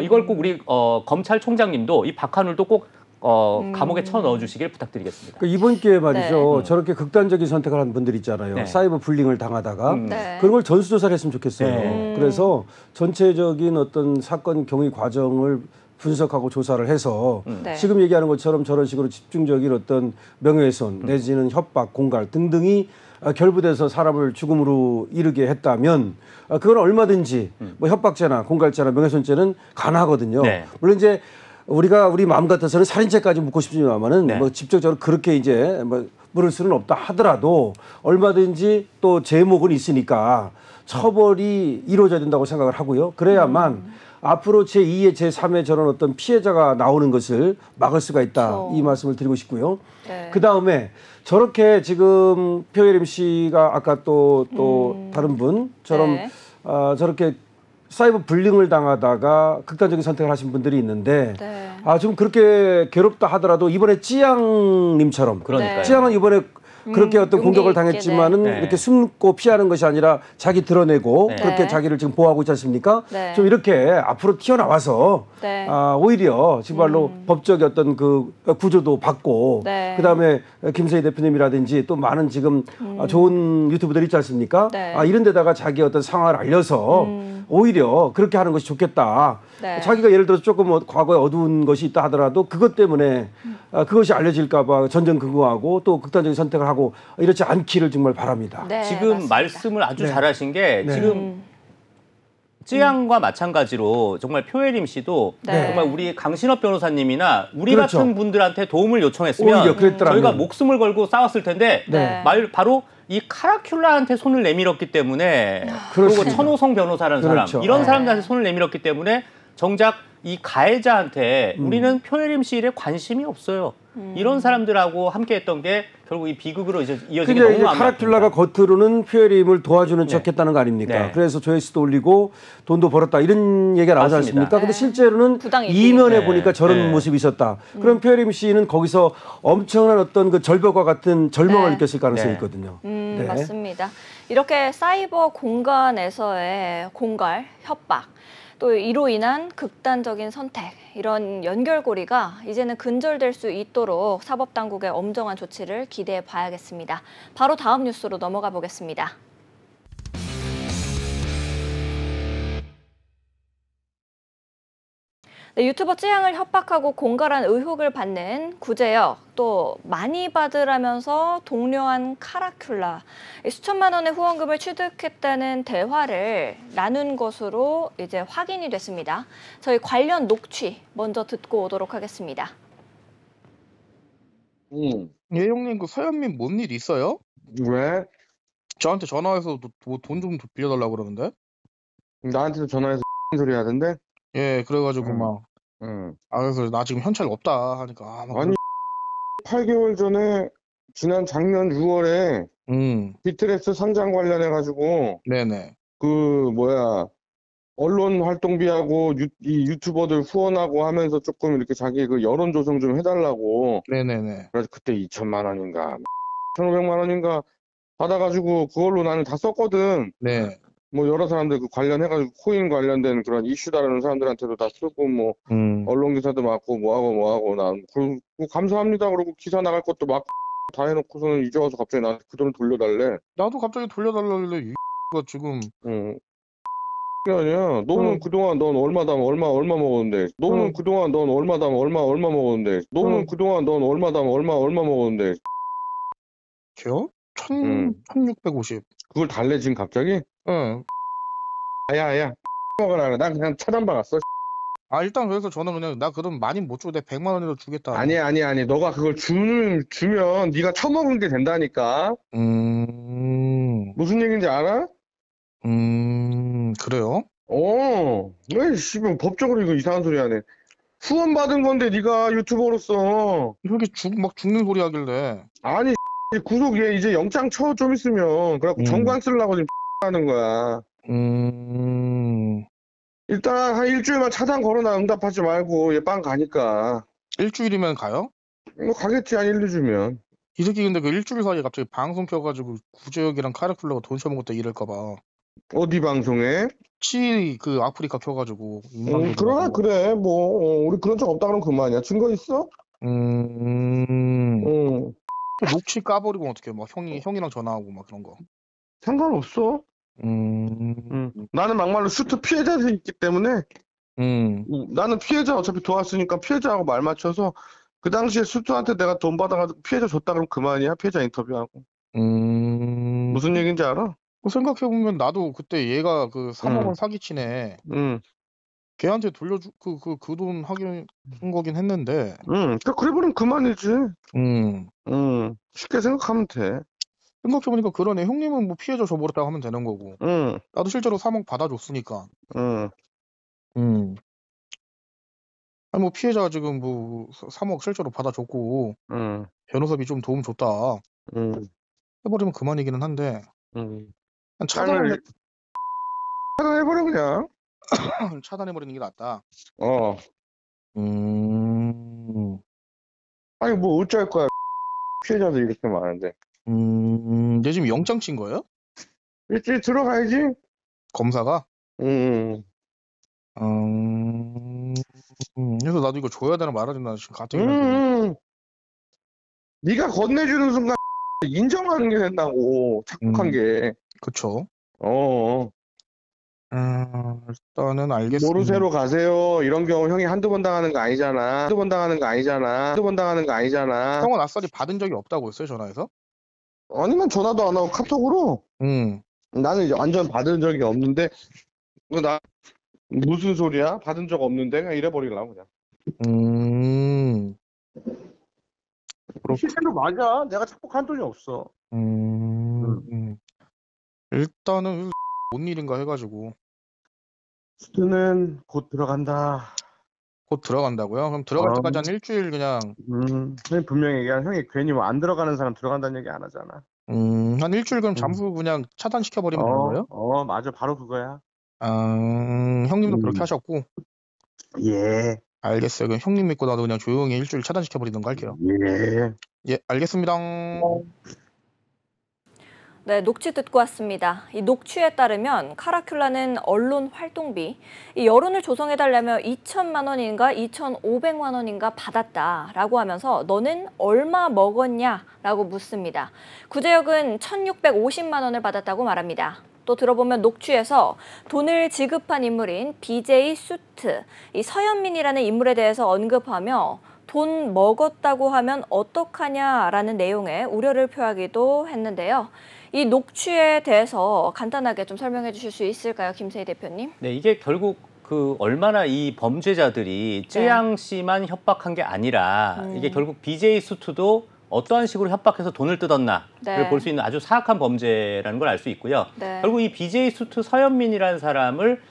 Speaker 2: 이걸 꼭 우리 검찰총장님도 이 박한울도 꼭 감옥에 쳐넣어 주시길 부탁드리겠습니다.
Speaker 3: 그러니까 이번 기회에 말이죠.
Speaker 2: 네.
Speaker 3: 저렇게 극단적인 선택을 하는 분들 있잖아요.
Speaker 2: 네.
Speaker 3: 사이버 불링을 당하다가
Speaker 1: 네.
Speaker 3: 그런 걸 전수조사를 했으면 좋겠어요.
Speaker 2: 네.
Speaker 3: 그래서 전체적인 어떤 사건 경위 과정을 분석하고 조사를 해서
Speaker 1: 네.
Speaker 3: 지금 얘기하는 것처럼 저런 식으로 집중적인 어떤 명예훼손 내지는 협박, 공갈 등등이 결부돼서 사람을 죽음으로 이르게 했다면 그건 얼마든지 뭐 협박죄나 공갈죄나 명예훼손죄는 가능하거든요.
Speaker 2: 네.
Speaker 3: 물론 이제 우리가 우리 마음 같아서는 살인죄까지 묻고 싶지만은
Speaker 2: 네.
Speaker 3: 뭐 직접적으로 그렇게 이제 뭐 물을 수는 없다 하더라도 얼마든지 또 제목은 있으니까 처벌이 이루어져야 된다고 생각을 하고요. 그래야만 앞으로 제2의 제3의 저런 어떤 피해자가 나오는 것을 막을 수가 있다.
Speaker 1: 그렇죠.
Speaker 3: 이 말씀을 드리고 싶고요.
Speaker 1: 네.
Speaker 3: 그다음에 저렇게 지금 표혜림 씨가 아까 또 다른 분처럼
Speaker 1: 네.
Speaker 3: 저렇게 사이버 불링을 당하다가 극단적인 선택을 하신 분들이 있는데
Speaker 1: 네.
Speaker 3: 좀 그렇게 괴롭다 하더라도 이번에 찌양님처럼
Speaker 2: 그러니까요.
Speaker 3: 찌양은 이번에 그렇게 어떤
Speaker 1: 용기
Speaker 3: 공격을
Speaker 1: 있게,
Speaker 3: 당했지만은
Speaker 2: 네.
Speaker 3: 이렇게 숨고 피하는 것이 아니라 자기 드러내고
Speaker 2: 네.
Speaker 3: 그렇게
Speaker 1: 네.
Speaker 3: 자기를 지금 보호하고 있지 않습니까?
Speaker 1: 네.
Speaker 3: 좀 이렇게 앞으로 튀어나와서
Speaker 1: 네.
Speaker 3: 오히려 정말로 법적인 어떤 그 구조도 받고
Speaker 1: 네.
Speaker 3: 그다음에 김세희 대표님이라든지 또 많은 지금 좋은 유튜브들 있지 않습니까?
Speaker 1: 네.
Speaker 3: 이런 데다가 자기 어떤 상황을 알려서 오히려 그렇게 하는 것이 좋겠다.
Speaker 1: 네.
Speaker 3: 자기가 예를 들어서 조금 과거에 어두운 것이 있다 하더라도 그것 때문에 그것이 알려질까 봐 전전긍긍하고 또 극단적인 선택을 하고 이렇지 않기를 정말 바랍니다.
Speaker 1: 네,
Speaker 2: 지금
Speaker 1: 맞습니다.
Speaker 2: 말씀을 아주
Speaker 3: 네.
Speaker 2: 잘하신 게
Speaker 3: 네.
Speaker 2: 지금 찌양과 마찬가지로 정말 표혜림 씨도
Speaker 1: 네.
Speaker 2: 정말 우리 강신업 변호사님이나 우리
Speaker 3: 그렇죠.
Speaker 2: 같은 분들한테 도움을 요청했으면
Speaker 3: 오히려 그랬더라면.
Speaker 2: 저희가 목숨을 걸고 싸웠을 텐데
Speaker 1: 네.
Speaker 2: 바로 이 카라큘라한테 손을 내밀었기 때문에 그리고
Speaker 3: 그렇습니다.
Speaker 2: 천호성 변호사라는
Speaker 3: 그렇죠.
Speaker 2: 사람 이런
Speaker 1: 네.
Speaker 2: 사람들한테 손을 내밀었기 때문에 정작 이 가해자한테 우리는 표혜림 씨 일에 관심이 없어요. 이런 사람들하고 함께했던 게 결국 이 비극으로 이어지게
Speaker 3: 근데
Speaker 2: 너무
Speaker 3: 이제
Speaker 2: 마음이
Speaker 3: 카라큘라가
Speaker 2: 아픕니다.
Speaker 3: 겉으로는 표혜림을 도와주는
Speaker 2: 네.
Speaker 3: 척했다는 거 아닙니까?
Speaker 2: 네.
Speaker 3: 그래서 조회수도 올리고 돈도 벌었다 이런 얘기가 나오지
Speaker 2: 맞습니다.
Speaker 3: 않습니까? 근데
Speaker 1: 네.
Speaker 3: 실제로는
Speaker 1: 부당이익이.
Speaker 3: 이면에
Speaker 2: 네.
Speaker 3: 보니까 저런
Speaker 2: 네.
Speaker 3: 모습이 있었다. 그럼 표혜림 씨는 거기서 엄청난 어떤 그 절벽과 같은 절망을
Speaker 1: 네.
Speaker 3: 느꼈을 가능성이
Speaker 2: 네.
Speaker 3: 있거든요. 네.
Speaker 1: 맞습니다. 이렇게 사이버 공간에서의 공갈, 협박, 또 이로 인한 극단적인 선택, 이런 연결고리가 이제는 근절될 수 있도록 사법당국의 엄정한 조치를 기대해 봐야겠습니다. 바로 다음 뉴스로 넘어가 보겠습니다. 네, 유튜버 찌양을 협박하고 공갈한 의혹을 받는 구제역, 또 많이 받으라면서 독려한 카라큘라, 수천만 원의 후원금을 취득했다는 대화를 나눈 것으로 이제 확인이 됐습니다. 저희 관련 녹취 먼저 듣고 오도록 하겠습니다.
Speaker 4: 예, 형님, 그 서현민 뭔 일 있어요?
Speaker 9: 왜?
Speaker 4: 저한테 전화해서 돈 좀 빌려달라고 그러는데?
Speaker 9: 나한테도 전화해서 소리 하던데?
Speaker 4: 예, 그래가지고 막,
Speaker 9: 응.
Speaker 4: 그래서 나 지금 현찰 없다 하니까, 막
Speaker 9: 아니, 8개월 전에, 지난 작년 6월에, 비트렉스 상장 관련해가지고,
Speaker 4: 네네.
Speaker 9: 언론 활동비하고 이 유튜버들 후원하고 하면서 조금 이렇게 자기 그 여론 조성 좀 해달라고.
Speaker 4: 네네네.
Speaker 9: 그래서 그때 2천만 원인가, 1,500만 원인가 받아가지고 그걸로 나는 다 썼거든.
Speaker 4: 네.
Speaker 9: 뭐 여러 사람들 그 관련해가지고 코인 관련된 그런 이슈 다루는 사람들한테도 다 쓰고 뭐 언론 기사도 맡고 뭐하고 난 그리고 감사합니다 그러고 기사 나갈 것도 막 다 해놓고서는 이제 와서 갑자기 나한테 그 돈을 돌려달래.
Speaker 4: 나도 갑자기 돌려달라길래 이가 지금
Speaker 9: 그게 아니야. 너는 그동안 넌 얼마 먹었는데. 너는 그동안 넌 얼마 먹었는데. 너는 그동안 넌 얼마 먹었는데.
Speaker 4: 걔요? 1650.
Speaker 9: 그걸 달래 지금 갑자기?
Speaker 4: 응.
Speaker 9: 야 먹어라. 난 그냥 차단 박았어.
Speaker 4: 일단 그래서 저는 그냥 나 그럼 많이 못 주고 내가 100만 원이라도 주겠다.
Speaker 9: 아니. 너가 그걸 주면 네가 처먹은 게 된다니까. 무슨 얘기인지 알아?
Speaker 4: 그래요?
Speaker 9: 왜 씨발 법적으로 이거 이상한 소리 하네. 후원 받은 건데 네가 유튜버로서
Speaker 4: 이렇게 막 죽는 소리 하길래.
Speaker 9: 아니 구속 얘 이제 영장 쳐 좀 있으면 그래갖고 정관 쓰려고 지금 하는 거야. 일단 한 일주일만 차단 걸어놔. 응답하지 말고 얘 빵 가니까.
Speaker 10: 일주일이면 가요?
Speaker 9: 뭐 가겠지 한 1, 2주면.
Speaker 10: 이 새끼 근데 그 일주일 사이에 갑자기 방송 켜가지고 구제혁이랑 카라큘러가 돈 쳐먹었다 이럴까 봐.
Speaker 9: 어디 방송에?
Speaker 10: 그 아프리카 켜가지고
Speaker 9: 그러나 그래 뭐 우리 그런 적 없다 그러면 그만이야. 증거 있어?
Speaker 10: 녹취 까버리고 어떡해. 막 형이랑 전화하고 막 그런 거.
Speaker 9: 상관없어. 나는 막말로 슈트 피해자들이 있기 때문에 나는 피해자 어차피 도왔으니까 피해자하고 말 맞춰서 그 당시에 슈트한테 내가 돈 받아가지고 피해자 줬다 그러면 그만이야. 피해자 인터뷰하고. 무슨 얘기인지 알아?
Speaker 10: 생각해보면 나도 그때 얘가 그 3억 원 사기치네. 걔한테 돌려주 그 돈 하긴 한 거긴 했는데.
Speaker 9: 그래버리면 그만이지. 쉽게 생각하면 돼.
Speaker 10: 생각해보니까 그러네. 형님은 뭐 피해자 줘버렸다고 하면 되는 거고. 나도 실제로 3억 받아줬으니까. 아니 뭐 피해자가 지금 뭐 3억 실제로 받아줬고 변호사비 좀 도움 줬다 해버리면 그만이기는 한데
Speaker 9: 차단해버려 그냥.
Speaker 10: 차단해버리는 게 낫다.
Speaker 9: 아니 뭐 어쩔 거야. 피해자들 이렇게 많은데.
Speaker 10: 얘 지금 영장 친 거예요?
Speaker 9: 일찍 들어가야지.
Speaker 10: 검사가? 그래서 나도 이거 줘야 되나 말아야 되나 지금 갑자기.
Speaker 9: 네가 건네주는 순간 인정하는 게 된다고. 착복한 게.
Speaker 10: 그쵸. 일단은 알겠습니다.
Speaker 9: 모르쇠로 가세요. 이런 경우 형이 한두 번 당하는 거 아니잖아.
Speaker 10: 형은 아싸리 받은 적이 없다고 했어요, 전화해서?
Speaker 9: 아니면 전화도 안 하고 카톡으로? 나는 이제 완전 받은 적이 없는데, 나 무슨 소리야? 받은 적 없는데? 그냥 이래버리려고 그냥. 실제로 맞아. 내가 착복한 적이 없어.
Speaker 10: 일단은 뭔 일인가 해가지고.
Speaker 9: 수트는 곧 들어간다.
Speaker 10: 곧 들어간다고요? 그럼 들어갈 때까지 한 일주일 그냥.
Speaker 9: 형이 분명히 얘기한 형이 괜히 뭐 안 들어가는 사람 들어간다는 얘기 안 하잖아.
Speaker 10: 한 일주일 그럼 잠수 그냥 차단시켜버리면 되는 거예요?
Speaker 9: 맞아. 바로 그거야.
Speaker 10: 형님도 그렇게 하셨고.
Speaker 9: 예.
Speaker 10: 알겠어요. 그럼 형님 믿고 나도 그냥 조용히 일주일 차단시켜버리는 거 할게요. 예, 알겠습니다.
Speaker 1: 네, 녹취 듣고 왔습니다. 이 녹취에 따르면 카라큘라는 언론 활동비, 이 여론을 조성해달라며 2천만 원인가 2,500만 원인가 받았다라고 하면서 너는 얼마 먹었냐라고 묻습니다. 구제혁은 1,650만 원을 받았다고 말합니다. 또 들어보면 녹취에서 돈을 지급한 인물인 BJ 수트, 이 서현민이라는 인물에 대해서 언급하며 돈 먹었다고 하면 어떡하냐라는 내용의 우려를 표하기도 했는데요. 이 녹취에 대해서 간단하게 좀 설명해 주실 수 있을까요, 김세희 대표님?
Speaker 2: 네, 이게 결국 그 얼마나 이 범죄자들이 쯔양 씨만 협박한 게 아니라 이게 결국 BJ 수트도 어떠한 식으로 협박해서 돈을 뜯었나를 볼 수 있는 아주 사악한 범죄라는 걸 알 수 있고요. 결국 이 BJ 수트 서현민이라는 사람을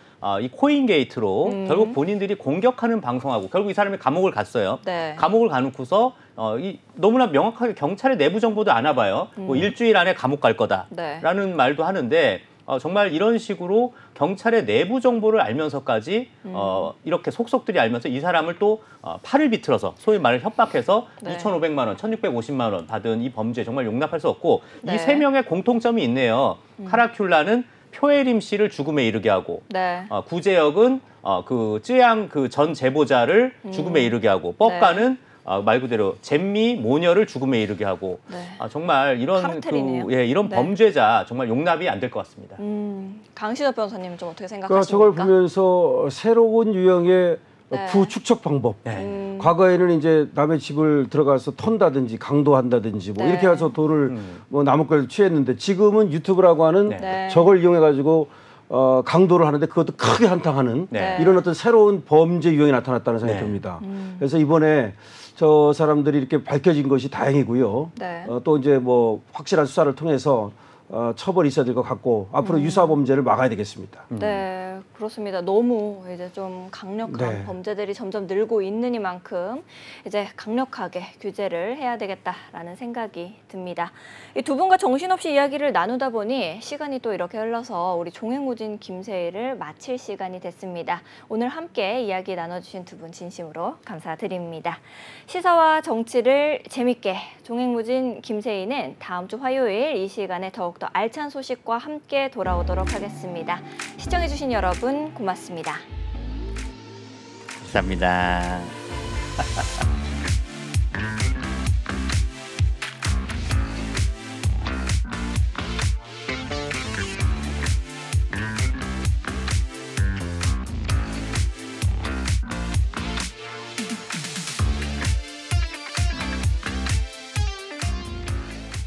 Speaker 2: 이 코인 게이트로 결국 본인들이 공격하는 방송하고 결국 이 사람이 감옥을 갔어요. 감옥을 가놓고서 너무나 명확하게 경찰의 내부 정보도 안 와봐요. 뭐 일주일 안에 감옥 갈 거다라는 말도 하는데 정말 이런 식으로 경찰의 내부 정보를 알면서까지 이렇게 속속들이 알면서 이 사람을 또 팔을 비틀어서 소위 말해 협박해서 2,500만 원, 1,650만 원 받은 이 범죄 정말 용납할 수 없고 이 세 명의 공통점이 있네요. 카라큘라는 표혜림 씨를 죽음에 이르게 하고 구제혁은 그 쯔양 그 전 제보자를 죽음에 이르게 하고 뻑가는 말 그대로 잼미 모녀를 죽음에 이르게 하고 정말 이런 이런 범죄자 정말 용납이 안 될 것 같습니다.
Speaker 1: 강신업 변호사님 좀 어떻게 생각하십니까?
Speaker 3: 저걸 보면서 새로운 유형의 부축척 방법. 과거에는 이제 남의 집을 들어가서 턴다든지 강도한다든지 뭐 이렇게 해서 돈을 뭐 남의 걸 취했는데 지금은 유튜브라고 하는 저걸 이용해 가지고 강도를 하는데 그것도 크게 한탕하는 이런 어떤 새로운 범죄 유형이 나타났다는 생각이 듭니다. 그래서 이번에 저 사람들이 이렇게 밝혀진 것이 다행이고요. 또 이제 뭐 확실한 수사를 통해서 처벌이 있어야 될 것 같고 앞으로 유사 범죄를 막아야 되겠습니다.
Speaker 1: 네. 그렇습니다. 너무 이제 좀 강력한
Speaker 3: 네.
Speaker 1: 범죄들이 점점 늘고 있느니만큼 이제 강력하게 규제를 해야 되겠다라는 생각이 듭니다. 이 두 분과 정신없이 이야기를 나누다 보니 시간이 또 이렇게 흘러서 우리 종횡무진 김세희를 마칠 시간이 됐습니다. 오늘 함께 이야기 나눠주신 두 분 진심으로 감사드립니다. 시사와 정치를 재밌게 종횡무진 김세희는 다음 주 화요일 이 시간에 더욱더 알찬 소식과 함께 돌아오도록 하겠습니다. 시청해주신 여러분 고맙습니다.
Speaker 2: 감사합니다.